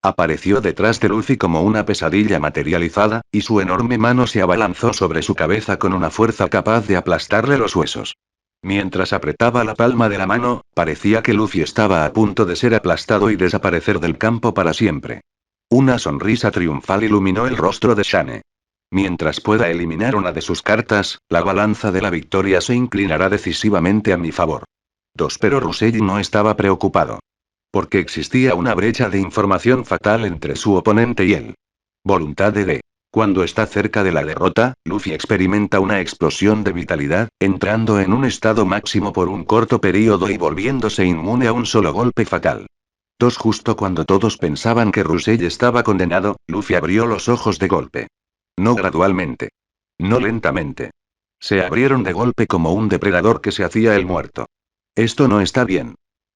Apareció detrás de Luffy como una pesadilla materializada, y su enorme mano se abalanzó sobre su cabeza con una fuerza capaz de aplastarle los huesos. Mientras apretaba la palma de la mano, parecía que Luffy estaba a punto de ser aplastado y desaparecer del campo para siempre. Una sonrisa triunfal iluminó el rostro de Shane. Mientras pueda eliminar una de sus cartas, la balanza de la victoria se inclinará decisivamente a mi favor. Pero Russell no estaba preocupado. Porque existía una brecha de información fatal entre su oponente y él. Voluntad de D. Cuando está cerca de la derrota, Luffy experimenta una explosión de vitalidad, entrando en un estado máximo por un corto período y volviéndose inmune a un solo golpe fatal. Justo cuando todos pensaban que Russell estaba condenado, Luffy abrió los ojos de golpe. No gradualmente. No lentamente. Se abrieron de golpe como un depredador que se hacía el muerto. Esto no está bien.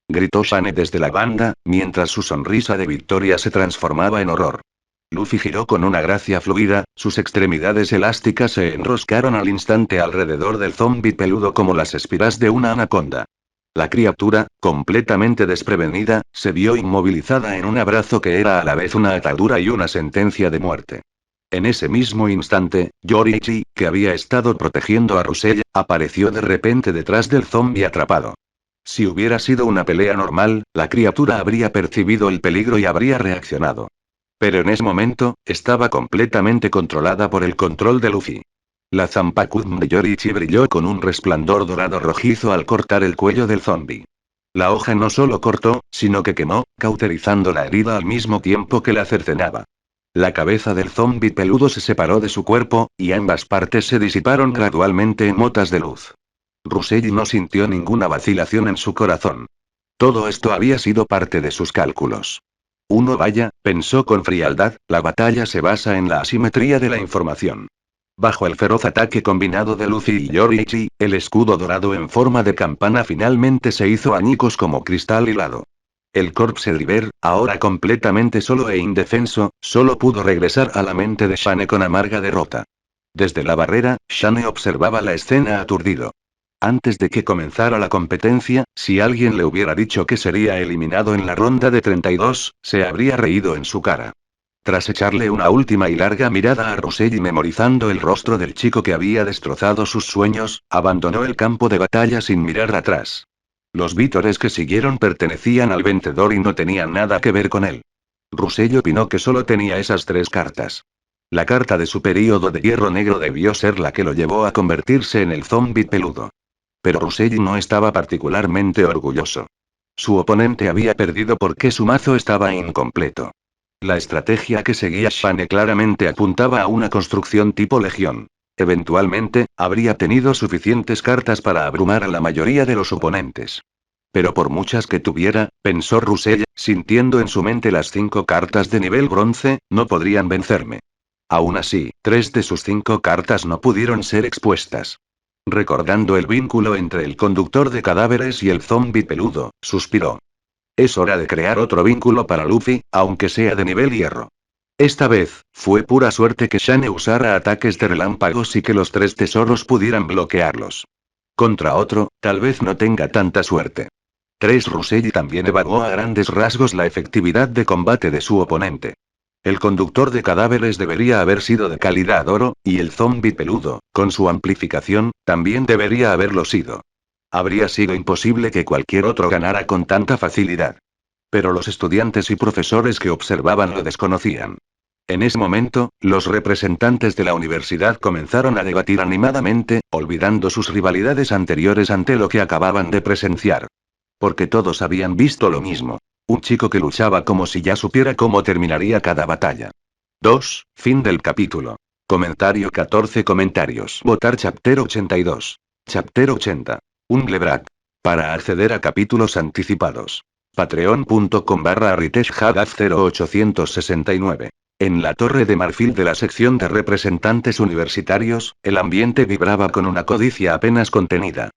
Gritó Shane desde la banda, mientras su sonrisa de victoria se transformaba en horror. Luffy giró con una gracia fluida, sus extremidades elásticas se enroscaron al instante alrededor del zombi peludo como las espiras de una anaconda. La criatura, completamente desprevenida, se vio inmovilizada en un abrazo que era a la vez una atadura y una sentencia de muerte. En ese mismo instante, Yoriichi, que había estado protegiendo a Russell, apareció de repente detrás del zombi atrapado. Si hubiera sido una pelea normal, la criatura habría percibido el peligro y habría reaccionado. Pero en ese momento, estaba completamente controlada por el control de Luffy. La Zanpakuzen de Yoriichi brilló con un resplandor dorado rojizo al cortar el cuello del zombi. La hoja no solo cortó, sino que quemó, cauterizando la herida al mismo tiempo que la cercenaba. La cabeza del zombi peludo se separó de su cuerpo, y ambas partes se disiparon gradualmente en motas de luz. Russell no sintió ninguna vacilación en su corazón. Todo esto había sido parte de sus cálculos. Vaya, pensó con frialdad, la batalla se basa en la asimetría de la información. Bajo el feroz ataque combinado de Luffy y Yoriichi, el escudo dorado en forma de campana finalmente se hizo añicos como cristal hilado. El Corpse Driver, ahora completamente solo e indefenso, solo pudo regresar a la mente de Shane con amarga derrota. Desde la barrera, Shane observaba la escena aturdido. Antes de que comenzara la competencia, si alguien le hubiera dicho que sería eliminado en la ronda de 32, se habría reído en su cara. Tras echarle una última y larga mirada a Russell y memorizando el rostro del chico que había destrozado sus sueños, abandonó el campo de batalla sin mirar atrás. Los vítores que siguieron pertenecían al vencedor y no tenían nada que ver con él. Russell opinó que solo tenía esas tres cartas. La carta de su período de hierro negro debió ser la que lo llevó a convertirse en el zombi peludo. Pero Russell no estaba particularmente orgulloso. Su oponente había perdido porque su mazo estaba incompleto. La estrategia que seguía Shane claramente apuntaba a una construcción tipo legión. Eventualmente, habría tenido suficientes cartas para abrumar a la mayoría de los oponentes. Pero por muchas que tuviera, pensó Russell, sintiendo en su mente las 5 cartas de nivel bronce, no podrían vencerme. Aún así, 3 de sus 5 cartas no pudieron ser expuestas. Recordando el vínculo entre el conductor de cadáveres y el zombi peludo, suspiró. Es hora de crear otro vínculo para Luffy, aunque sea de nivel hierro. Esta vez, fue pura suerte que Shane usara ataques de relámpagos y que los 3 tesoros pudieran bloquearlos. Contra otro, tal vez no tenga tanta suerte. 3 Russell también evaluó a grandes rasgos la efectividad de combate de su oponente. El conductor de cadáveres debería haber sido de calidad oro, y el zombi peludo, con su amplificación, también debería haberlo sido. Habría sido imposible que cualquier otro ganara con tanta facilidad. Pero los estudiantes y profesores que observaban lo desconocían. En ese momento, los representantes de la universidad comenzaron a debatir animadamente, olvidando sus rivalidades anteriores ante lo que acababan de presenciar. Porque todos habían visto lo mismo. Un chico que luchaba como si ya supiera cómo terminaría cada batalla. 2. Fin del capítulo. Comentario 14 comentarios. Votar Chapter 82. Chapter 80. Un Glebrak. Para acceder a capítulos anticipados. Patreon.com/AriteshHagaz 0869. En la torre de marfil de la sección de representantes universitarios, el ambiente vibraba con una codicia apenas contenida.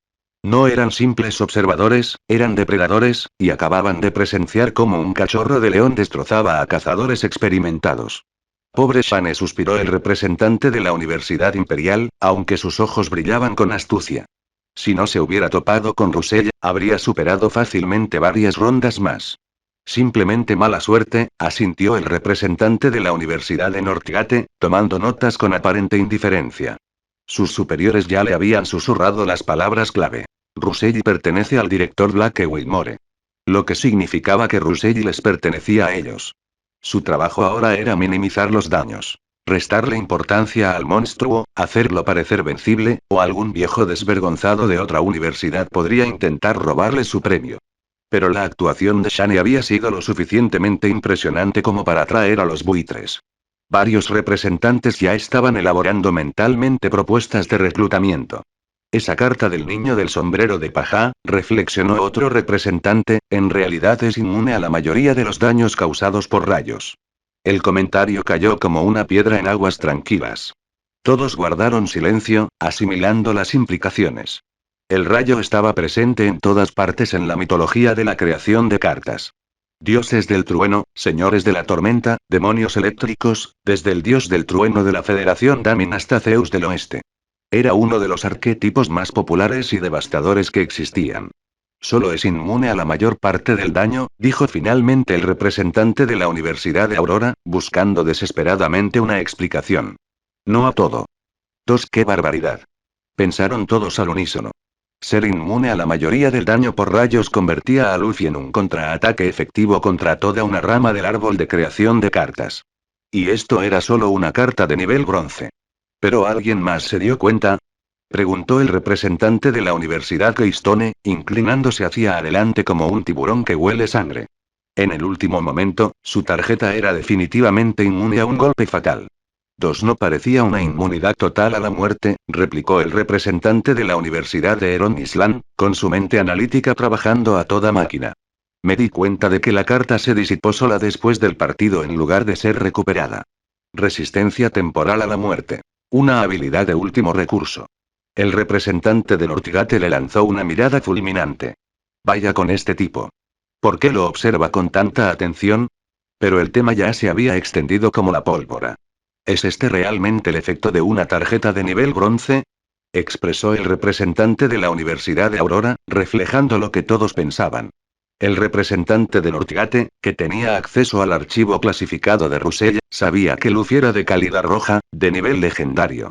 No eran simples observadores, eran depredadores, y acababan de presenciar cómo un cachorro de león destrozaba a cazadores experimentados. Pobre Shane, suspiró el representante de la Universidad Imperial, aunque sus ojos brillaban con astucia. Si no se hubiera topado con Russell, habría superado fácilmente varias rondas más. Simplemente mala suerte, asintió el representante de la Universidad de Northgate, tomando notas con aparente indiferencia. Sus superiores ya le habían susurrado las palabras clave. Russell pertenece al director Blake Whitmore. Lo que significaba que Russell les pertenecía a ellos. Su trabajo ahora era minimizar los daños. Restarle importancia al monstruo, hacerlo parecer vencible, o algún viejo desvergonzado de otra universidad podría intentar robarle su premio. Pero la actuación de Shane había sido lo suficientemente impresionante como para atraer a los buitres. Varios representantes ya estaban elaborando mentalmente propuestas de reclutamiento. Esa carta del niño del sombrero de paja, reflexionó otro representante, en realidad es inmune a la mayoría de los daños causados por rayos. El comentario cayó como una piedra en aguas tranquilas. Todos guardaron silencio, asimilando las implicaciones. El rayo estaba presente en todas partes en la mitología de la creación de cartas. Dioses del trueno, señores de la tormenta, demonios eléctricos, desde el dios del trueno de la Federación Damin hasta Zeus del Oeste. Era uno de los arquetipos más populares y devastadores que existían. Solo es inmune a la mayor parte del daño, dijo finalmente el representante de la Universidad de Aurora, buscando desesperadamente una explicación. No a todo. 2. ¡Qué barbaridad! Pensaron todos al unísono. Ser inmune a la mayoría del daño por rayos convertía a Luffy en un contraataque efectivo contra toda una rama del árbol de creación de cartas. Y esto era solo una carta de nivel bronce. ¿Pero alguien más se dio cuenta? Preguntó el representante de la Universidad Keystone, inclinándose hacia adelante como un tiburón que huele sangre. En el último momento, su tarjeta era definitivamente inmune a un golpe fatal. 2. No parecía una inmunidad total a la muerte, replicó el representante de la Universidad de Heron Island, con su mente analítica trabajando a toda máquina. Me di cuenta de que la carta se disipó sola después del partido en lugar de ser recuperada. Resistencia temporal a la muerte. Una habilidad de último recurso. El representante de Northgate le lanzó una mirada fulminante. Vaya con este tipo. ¿Por qué lo observa con tanta atención? Pero el tema ya se había extendido como la pólvora. ¿Es este realmente el efecto de una tarjeta de nivel bronce? Expresó el representante de la Universidad de Aurora, reflejando lo que todos pensaban. El representante de Northgate, que tenía acceso al archivo clasificado de Russell, sabía que Luffy era de calidad roja, de nivel legendario.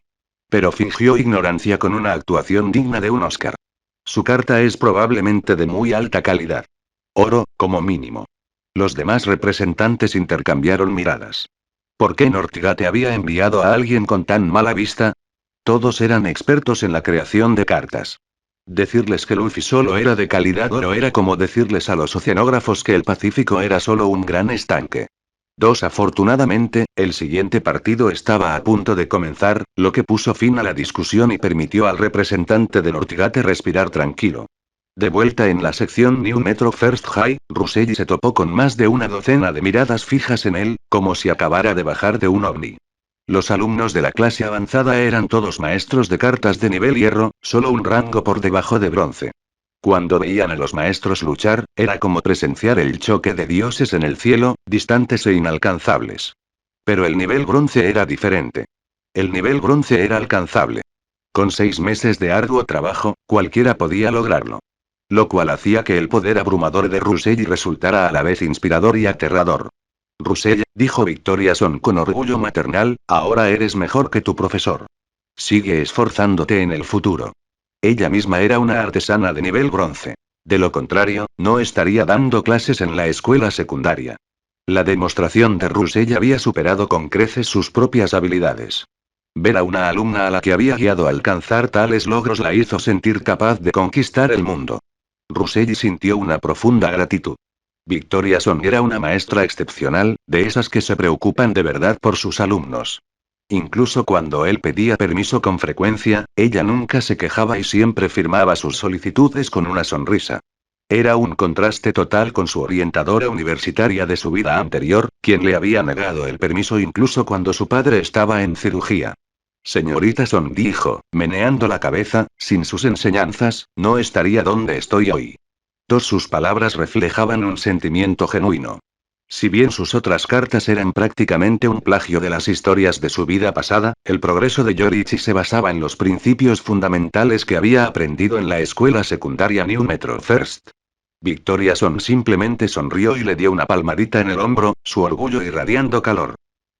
Pero fingió ignorancia con una actuación digna de un Oscar. Su carta es probablemente de muy alta calidad. Oro, como mínimo. Los demás representantes intercambiaron miradas. ¿Por qué Northgate había enviado a alguien con tan mala vista? Todos eran expertos en la creación de cartas. Decirles que Luffy solo era de calidad oro era como decirles a los oceanógrafos que el Pacífico era solo un gran estanque. 2. Afortunadamente, el siguiente partido estaba a punto de comenzar, lo que puso fin a la discusión y permitió al representante de Northgate respirar tranquilo. De vuelta en la sección New Metro First High, Russell se topó con más de una docena de miradas fijas en él, como si acabara de bajar de un ovni. Los alumnos de la clase avanzada eran todos maestros de cartas de nivel hierro, solo un rango por debajo de bronce. Cuando veían a los maestros luchar, era como presenciar el choque de dioses en el cielo, distantes e inalcanzables. Pero el nivel bronce era diferente. El nivel bronce era alcanzable. Con 6 meses de arduo trabajo, cualquiera podía lograrlo. Lo cual hacía que el poder abrumador de Russell resultara a la vez inspirador y aterrador. Russell, dijo Victoriason con orgullo maternal, ahora eres mejor que tu profesor. Sigue esforzándote en el futuro. Ella misma era una artesana de nivel bronce. De lo contrario, no estaría dando clases en la escuela secundaria. La demostración de Russell había superado con creces sus propias habilidades. Ver a una alumna a la que había guiado a alcanzar tales logros la hizo sentir capaz de conquistar el mundo. Russell sintió una profunda gratitud. Victoriason era una maestra excepcional, de esas que se preocupan de verdad por sus alumnos. Incluso cuando él pedía permiso con frecuencia, ella nunca se quejaba y siempre firmaba sus solicitudes con una sonrisa. Era un contraste total con su orientadora universitaria de su vida anterior, quien le había negado el permiso incluso cuando su padre estaba en cirugía. Señorita Son, dijo, meneando la cabeza, sin sus enseñanzas, no estaría donde estoy hoy. Sus palabras reflejaban un sentimiento genuino. Si bien sus otras cartas eran prácticamente un plagio de las historias de su vida pasada, el progreso de Yorichi se basaba en los principios fundamentales que había aprendido en la escuela secundaria New Metro First. Victoriason simplemente sonrió y le dio una palmadita en el hombro, su orgullo irradiando calor.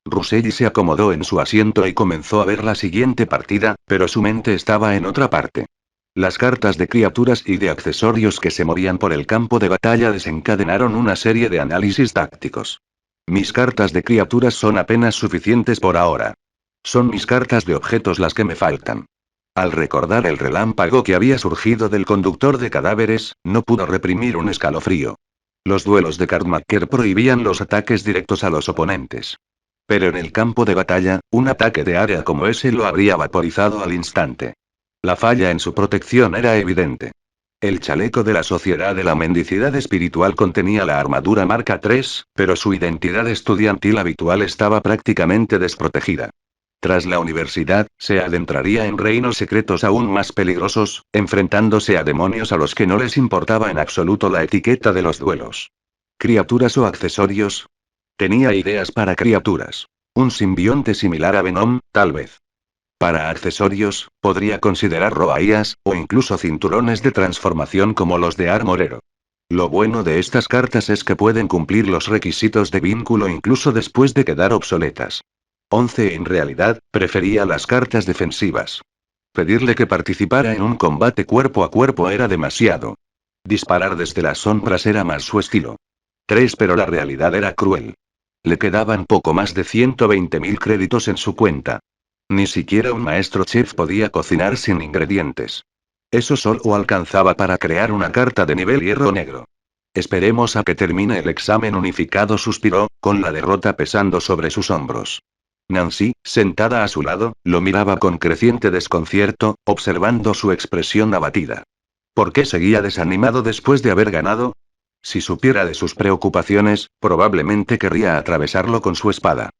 Russell se acomodó en su asiento y comenzó a ver la siguiente partida, pero su mente estaba en otra parte. Las cartas de criaturas y de accesorios que se movían por el campo de batalla desencadenaron una serie de análisis tácticos. Mis cartas de criaturas son apenas suficientes por ahora. Son mis cartas de objetos las que me faltan. Al recordar el relámpago que había surgido del conductor de cadáveres, no pudo reprimir un escalofrío. Los duelos de Cardmaker prohibían los ataques directos a los oponentes. Pero en el campo de batalla, un ataque de área como ese lo habría vaporizado al instante. La falla en su protección era evidente. El chaleco de la Sociedad de la Mendicidad Espiritual contenía la armadura marca 3, pero su identidad estudiantil habitual estaba prácticamente desprotegida. Tras la universidad, se adentraría en reinos secretos aún más peligrosos, enfrentándose a demonios a los que no les importaba en absoluto la etiqueta de los duelos. ¿Criaturas o accesorios? Tenía ideas para criaturas. Un simbionte similar a Venom, tal vez. Para accesorios, podría considerar roaías, o incluso cinturones de transformación como los de Armorero. Lo bueno de estas cartas es que pueden cumplir los requisitos de vínculo incluso después de quedar obsoletas. 11 En realidad, prefería las cartas defensivas. Pedirle que participara en un combate cuerpo a cuerpo era demasiado. Disparar desde las sombras era más su estilo. 3 Pero la realidad era cruel. Le quedaban poco más de 120.000 créditos en su cuenta. Ni siquiera un maestro chef podía cocinar sin ingredientes. Eso solo alcanzaba para crear una carta de nivel hierro negro. Esperemos a que termine el examen unificado, suspiró, con la derrota pesando sobre sus hombros. Nancy, sentada a su lado, lo miraba con creciente desconcierto, observando su expresión abatida. ¿Por qué seguía desanimado después de haber ganado? Si supiera de sus preocupaciones, probablemente querría atravesarlo con su espada.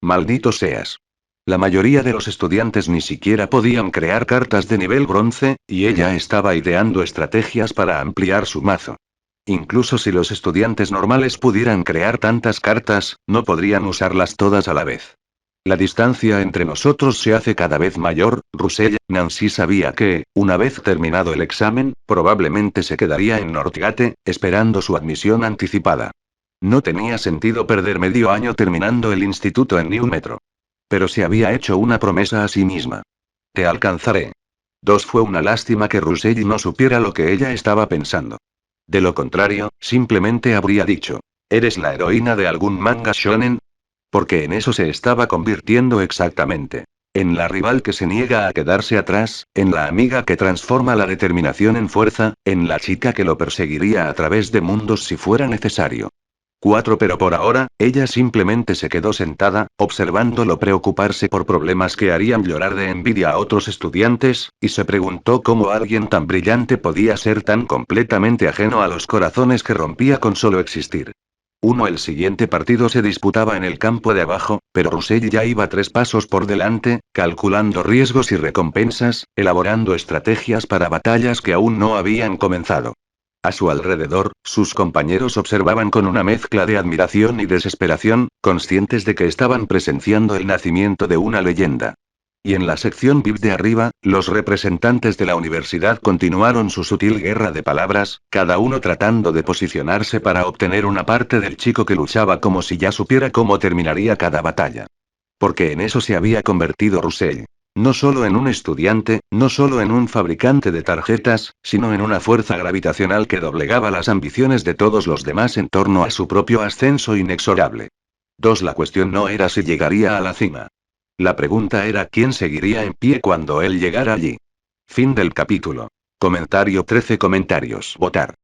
Maldito seas. La mayoría de los estudiantes ni siquiera podían crear cartas de nivel bronce, y ella estaba ideando estrategias para ampliar su mazo. Incluso si los estudiantes normales pudieran crear tantas cartas, no podrían usarlas todas a la vez. La distancia entre nosotros se hace cada vez mayor, Russell. Nancy sabía que, una vez terminado el examen, probablemente se quedaría en Northgate, esperando su admisión anticipada. No tenía sentido perder medio año terminando el instituto en New Metro. Pero se había hecho una promesa a sí misma. Te alcanzaré. Fue una lástima que Russell no supiera lo que ella estaba pensando. De lo contrario, simplemente habría dicho: ¿eres la heroína de algún manga shonen? Porque en eso se estaba convirtiendo exactamente. En la rival que se niega a quedarse atrás, en la amiga que transforma la determinación en fuerza, en la chica que lo perseguiría a través de mundos si fuera necesario. 4 pero por ahora, ella simplemente se quedó sentada, observándolo preocuparse por problemas que harían llorar de envidia a otros estudiantes, y se preguntó cómo alguien tan brillante podía ser tan completamente ajeno a los corazones que rompía con solo existir. El siguiente partido se disputaba en el campo de abajo, pero Russell ya iba 3 pasos por delante, calculando riesgos y recompensas, elaborando estrategias para batallas que aún no habían comenzado. A su alrededor, sus compañeros observaban con una mezcla de admiración y desesperación, conscientes de que estaban presenciando el nacimiento de una leyenda. Y en la sección VIP de arriba, los representantes de la universidad continuaron su sutil guerra de palabras, cada uno tratando de posicionarse para obtener una parte del chico que luchaba como si ya supiera cómo terminaría cada batalla. Porque en eso se había convertido Russell. No solo en un estudiante, no solo en un fabricante de tarjetas, sino en una fuerza gravitacional que doblegaba las ambiciones de todos los demás en torno a su propio ascenso inexorable. La cuestión no era si llegaría a la cima. La pregunta era quién seguiría en pie cuando él llegara allí. Fin del capítulo. Comentario 13 comentarios. Votar.